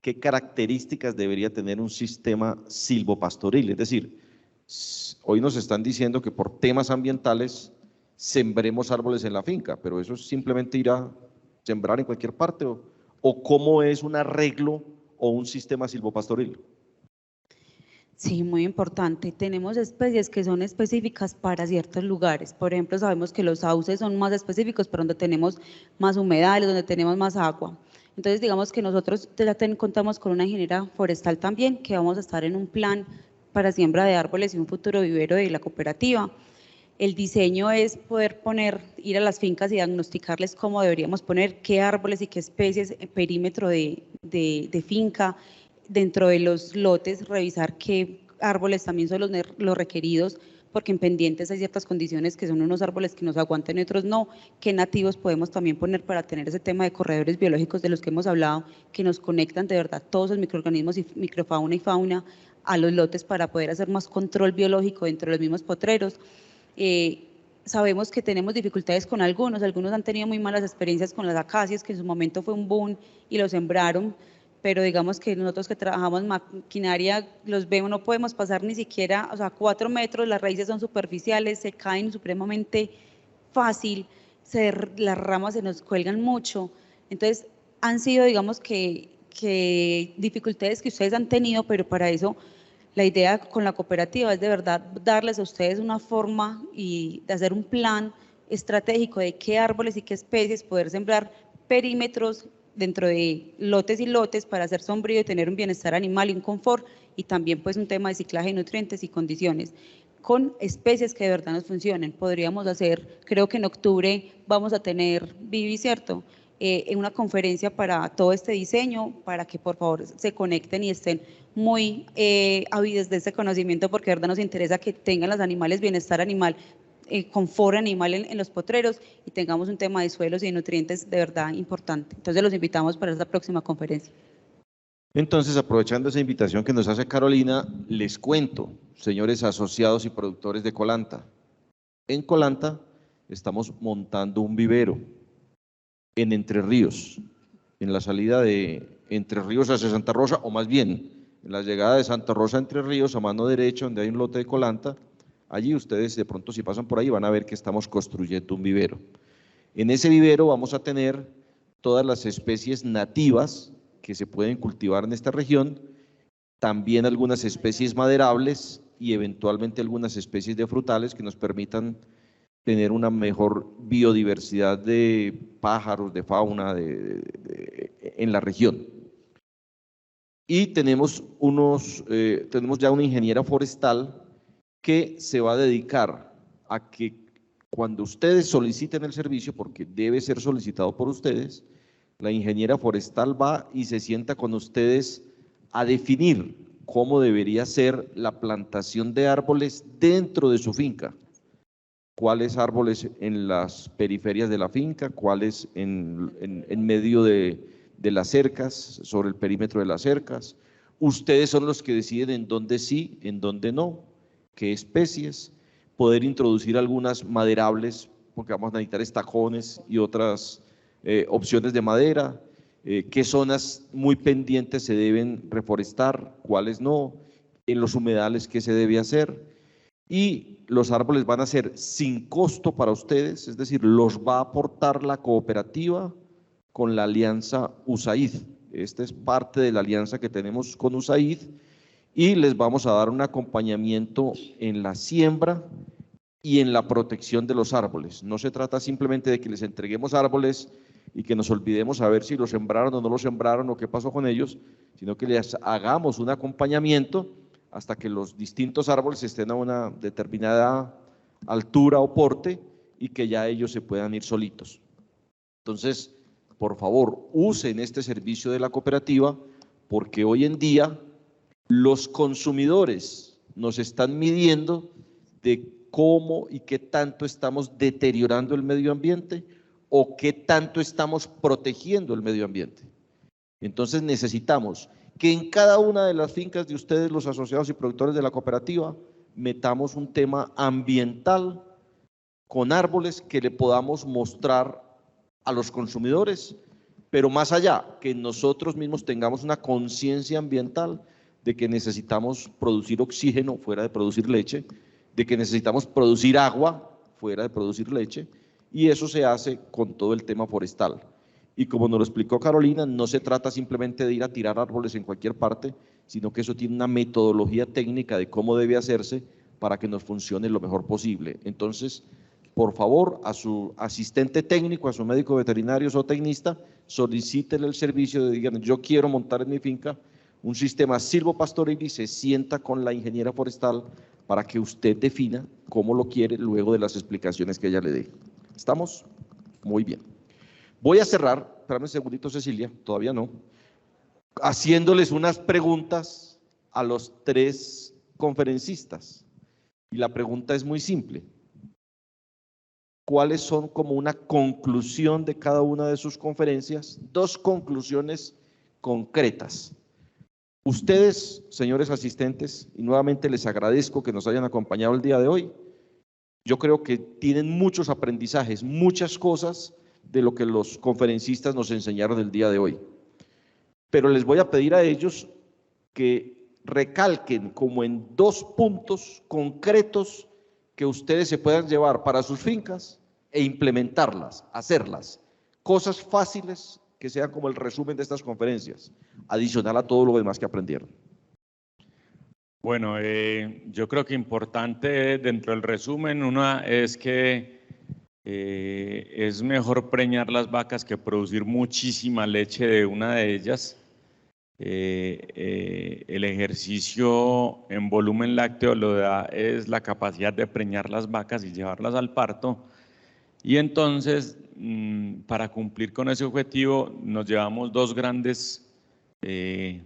¿qué características debería tener un sistema silvopastoril? Es decir, hoy nos están diciendo que por temas ambientales sembremos árboles en la finca, pero eso es simplemente ir a sembrar en cualquier parte, o cómo es un arreglo o un sistema silvopastoril.
Sí, muy importante. Tenemos especies que son específicas para ciertos lugares. Por ejemplo, sabemos que los sauces son más específicos para donde tenemos más humedales, donde tenemos más agua. Entonces, digamos que nosotros ya contamos con una ingeniera forestal también, que vamos a estar en un plan para siembra de árboles y un futuro vivero de la cooperativa. El diseño es poder ir a las fincas y diagnosticarles cómo deberíamos poner, qué árboles y qué especies, perímetro de finca, dentro de los lotes, revisar qué árboles también son los requeridos, porque en pendientes hay ciertas condiciones que son unos árboles que nos aguantan y otros no, qué nativos podemos también poner para tener ese tema de corredores biológicos de los que hemos hablado, que nos conectan de verdad todos los microorganismos y microfauna y fauna a los lotes para poder hacer más control biológico dentro de los mismos potreros. Sabemos que tenemos dificultades con algunos han tenido muy malas experiencias con las acacias, que en su momento fue un boom y lo sembraron, pero digamos que nosotros que trabajamos maquinaria, los vemos, no podemos pasar ni siquiera, 4 metros, las raíces son superficiales, se caen supremamente fácil, las ramas se nos cuelgan mucho. Entonces, han sido, digamos que dificultades que ustedes han tenido, pero para eso la idea con la cooperativa es de verdad darles a ustedes una forma y de hacer un plan estratégico de qué árboles y qué especies poder sembrar, perímetros dentro de lotes y lotes para hacer sombrío y tener un bienestar animal y un confort, y también pues un tema de ciclaje de nutrientes y condiciones, con especies que de verdad nos funcionen. Podríamos hacer, creo que en octubre vamos a tener, Vivi, ¿cierto?, en una conferencia para todo este diseño, para que por favor se conecten y estén muy ávidos de ese conocimiento, porque de verdad nos interesa que tengan los animales bienestar animal, confort animal en los potreros, y tengamos un tema de suelos y de nutrientes de verdad importante. Entonces los invitamos para esta próxima conferencia.
Entonces, aprovechando esa invitación que nos hace Carolina, les cuento, señores asociados y productores de Colanta. En Colanta estamos montando un vivero en Entre Ríos, en la salida de Entre Ríos hacia Santa Rosa, o más bien, en la llegada de Santa Rosa a Entre Ríos, a mano derecha, donde hay un lote de Colanta. Allí ustedes de pronto, si pasan por ahí, van a ver que estamos construyendo un vivero. En ese vivero vamos a tener todas las especies nativas que se pueden cultivar en esta región, también algunas especies maderables y eventualmente algunas especies de frutales que nos permitan tener una mejor biodiversidad de pájaros, de fauna en la región. Y tenemos ya una ingeniera forestal que se va a dedicar a que cuando ustedes soliciten el servicio, porque debe ser solicitado por ustedes, la ingeniera forestal va y se sienta con ustedes a definir cómo debería ser la plantación de árboles dentro de su finca. Cuáles árboles en las periferias de la finca, cuáles en medio de de las cercas, sobre el perímetro de las cercas. Ustedes son los que deciden en dónde sí, en dónde no, qué especies, poder introducir algunas maderables, porque vamos a necesitar estacones y otras opciones de madera, qué zonas muy pendientes se deben reforestar, cuáles no, en los humedales qué se debe hacer, y los árboles van a ser sin costo para ustedes, es decir, los va a aportar la cooperativa con la alianza USAID. Esta es parte de la alianza que tenemos con USAID y les vamos a dar un acompañamiento en la siembra y en la protección de los árboles. No se trata simplemente de que les entreguemos árboles y que nos olvidemos a ver si los sembraron o no los sembraron o qué pasó con ellos, sino que les hagamos un acompañamiento hasta que los distintos árboles estén a una determinada altura o porte y que ya ellos se puedan ir solitos. Entonces, por favor, usen este servicio de la cooperativa porque hoy en día los consumidores nos están midiendo de cómo y qué tanto estamos deteriorando el medio ambiente o qué tanto estamos protegiendo el medio ambiente. Entonces necesitamos que en cada una de las fincas de ustedes, los asociados y productores de la cooperativa, metamos un tema ambiental con árboles que le podamos mostrar a los consumidores, pero más allá, que nosotros mismos tengamos una conciencia ambiental de que necesitamos producir oxígeno fuera de producir leche, de que necesitamos producir agua fuera de producir leche, y eso se hace con todo el tema forestal. Y como nos lo explicó Carolina, no se trata simplemente de ir a tirar árboles en cualquier parte, sino que eso tiene una metodología técnica de cómo debe hacerse para que nos funcione lo mejor posible. Entonces, por favor, a su asistente técnico, a su médico veterinario o tecnista, solicítele el servicio de, digan, yo quiero montar en mi finca un sistema silvopastoril y se sienta con la ingeniera forestal para que usted defina cómo lo quiere luego de las explicaciones que ella le dé. ¿Estamos? Muy bien. Voy a cerrar, espérame un segundito Cecilia, todavía no, haciéndoles unas preguntas a los tres conferencistas. Y la pregunta es muy simple. ¿Cuáles son como una conclusión de cada una de sus conferencias? Dos conclusiones concretas. Ustedes, señores asistentes, y nuevamente les agradezco que nos hayan acompañado el día de hoy, yo creo que tienen muchos aprendizajes, muchas cosas de lo que los conferencistas nos enseñaron el día de hoy. Pero les voy a pedir a ellos que recalquen como en dos puntos concretos que ustedes se puedan llevar para sus fincas e implementarlas, hacerlas. Cosas fáciles que sean como el resumen de estas conferencias, adicional a todo lo demás que aprendieron.
Bueno, yo creo que importante dentro del resumen, una es que es mejor preñar las vacas que producir muchísima leche de una de ellas. El ejercicio en volumen lácteo lo da es la capacidad de preñar las vacas y llevarlas al parto. Y entonces, para cumplir con ese objetivo, nos llevamos dos grandes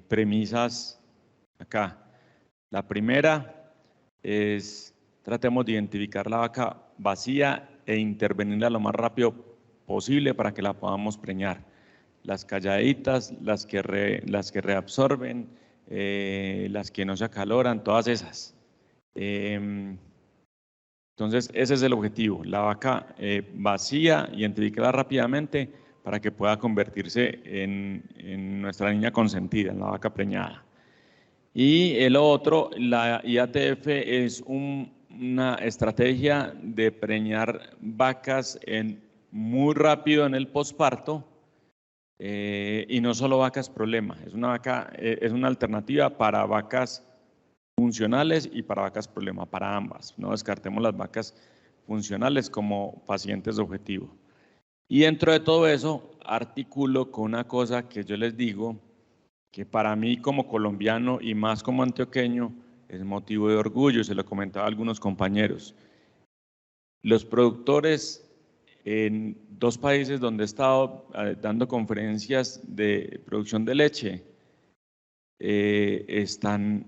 premisas acá. La primera es, tratemos de identificar la vaca vacía e intervenirla lo más rápido posible para que la podamos preñar. Las calladitas, las que reabsorben, las que no se acaloran, todas esas. Entonces, ese es el objetivo, la vaca vacía, identificarla rápidamente para que pueda convertirse en nuestra niña consentida, en la vaca preñada. Y el otro, la IATF es una estrategia de preñar vacas muy rápido en el posparto y no solo vacas problema, es una alternativa para vacas funcionales y para vacas problema, para ambas. No descartemos las vacas funcionales como pacientes objetivo. Y dentro de todo eso, articulo con una cosa que yo les digo, que para mí como colombiano y más como antioqueño es motivo de orgullo, se lo comentaba a algunos compañeros. Los productores en dos países donde he estado dando conferencias de producción de leche están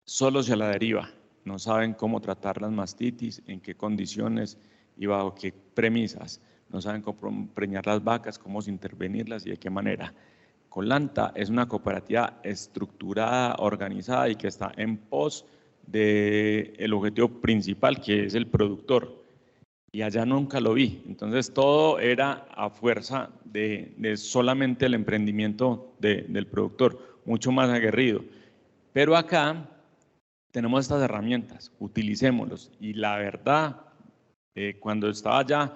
solos y a la deriva, no saben cómo tratar las mastitis, en qué condiciones y bajo qué premisas. no saben cómo preñar las vacas, cómo intervenirlas y de qué manera. Colanta es una cooperativa estructurada, organizada y que está en pos del objetivo principal, que es el productor. Y allá nunca lo vi. Entonces todo era a fuerza de solamente el emprendimiento del productor, mucho más aguerrido. Pero acá tenemos estas herramientas, utilicémoslos. Y la verdad, cuando estaba allá,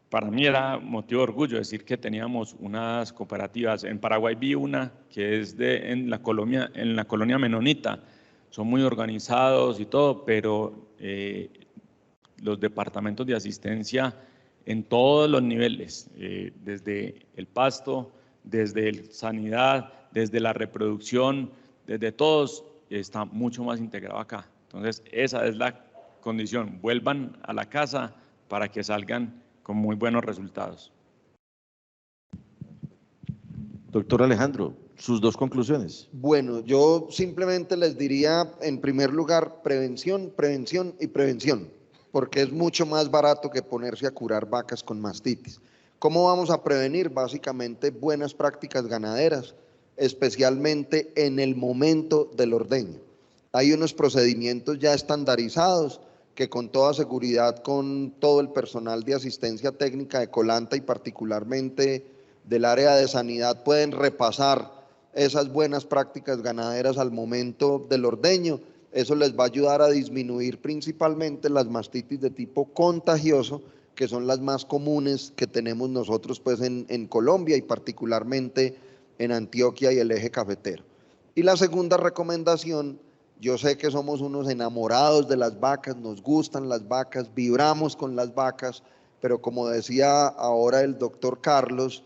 para mí era motivo de orgullo decir que teníamos unas cooperativas. En Paraguay vi una que es en la colonia menonita. Son muy organizados y todo, pero los departamentos de asistencia en todos los niveles, desde el pasto, desde el sanidad, desde la reproducción, desde todos, está mucho más integrado acá. Entonces, esa es la condición. Vuelvan a la casa para que salgan con muy buenos resultados.
Doctor Alejandro, sus dos conclusiones.
Bueno, yo simplemente les diría, en primer lugar, prevención, prevención y prevención, porque es mucho más barato que ponerse a curar vacas con mastitis. ¿Cómo vamos a prevenir? Básicamente buenas prácticas ganaderas, especialmente en el momento del ordeño. Hay unos procedimientos ya estandarizados que con toda seguridad con todo el personal de asistencia técnica de Colanta y particularmente del área de sanidad pueden repasar esas buenas prácticas ganaderas al momento del ordeño. Eso les va a ayudar a disminuir principalmente las mastitis de tipo contagioso, que son las más comunes que tenemos nosotros pues en Colombia y particularmente en Antioquia y el eje cafetero. Y la segunda recomendación, yo sé que somos unos enamorados de las vacas, nos gustan las vacas, vibramos con las vacas, pero como decía ahora el doctor Carlos,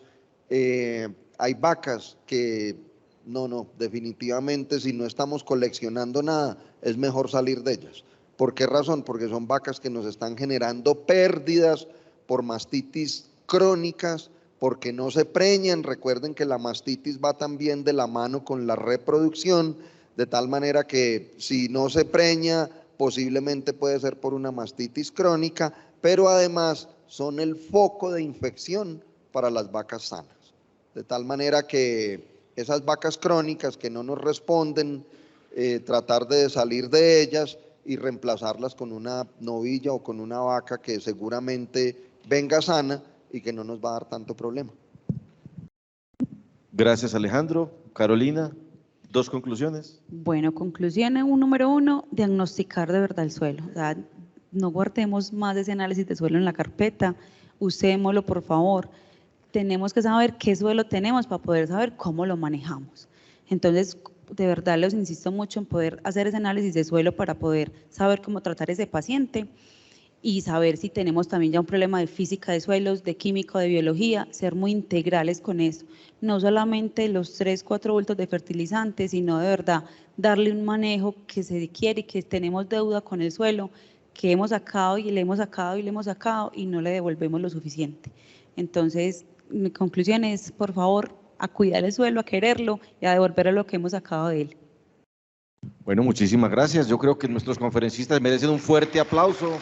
hay vacas que no, definitivamente si no estamos coleccionando nada, es mejor salir de ellas. ¿Por qué razón? Porque son vacas que nos están generando pérdidas por mastitis crónicas, porque no se preñan. Recuerden que la mastitis va también de la mano con la reproducción, de tal manera que si no se preña, posiblemente puede ser por una mastitis crónica, pero además son el foco de infección para las vacas sanas. De tal manera que esas vacas crónicas que no nos responden, tratar de salir de ellas y reemplazarlas con una novilla o con una vaca que seguramente venga sana y que no nos va a dar tanto problema.
Gracias, Alejandro. Carolina, dos conclusiones.
Bueno, conclusión número 1, diagnosticar de verdad el suelo. O sea, no guardemos más de ese análisis de suelo en la carpeta, usémoslo por favor. Tenemos que saber qué suelo tenemos para poder saber cómo lo manejamos. Entonces, de verdad les insisto mucho en poder hacer ese análisis de suelo para poder saber cómo tratar a ese paciente y saber si tenemos también ya un problema de física de suelos, de química, de biología, ser muy integrales con eso. No solamente los 3-4 bultos de fertilizantes, sino de verdad darle un manejo que se quiere y que tenemos deuda con el suelo, que hemos sacado y le hemos sacado y le hemos sacado y no le devolvemos lo suficiente. Entonces, mi conclusión es, por favor, a cuidar el suelo, a quererlo y a devolverle lo que hemos sacado de él.
Bueno, muchísimas gracias. Yo creo que nuestros conferencistas merecen un fuerte aplauso.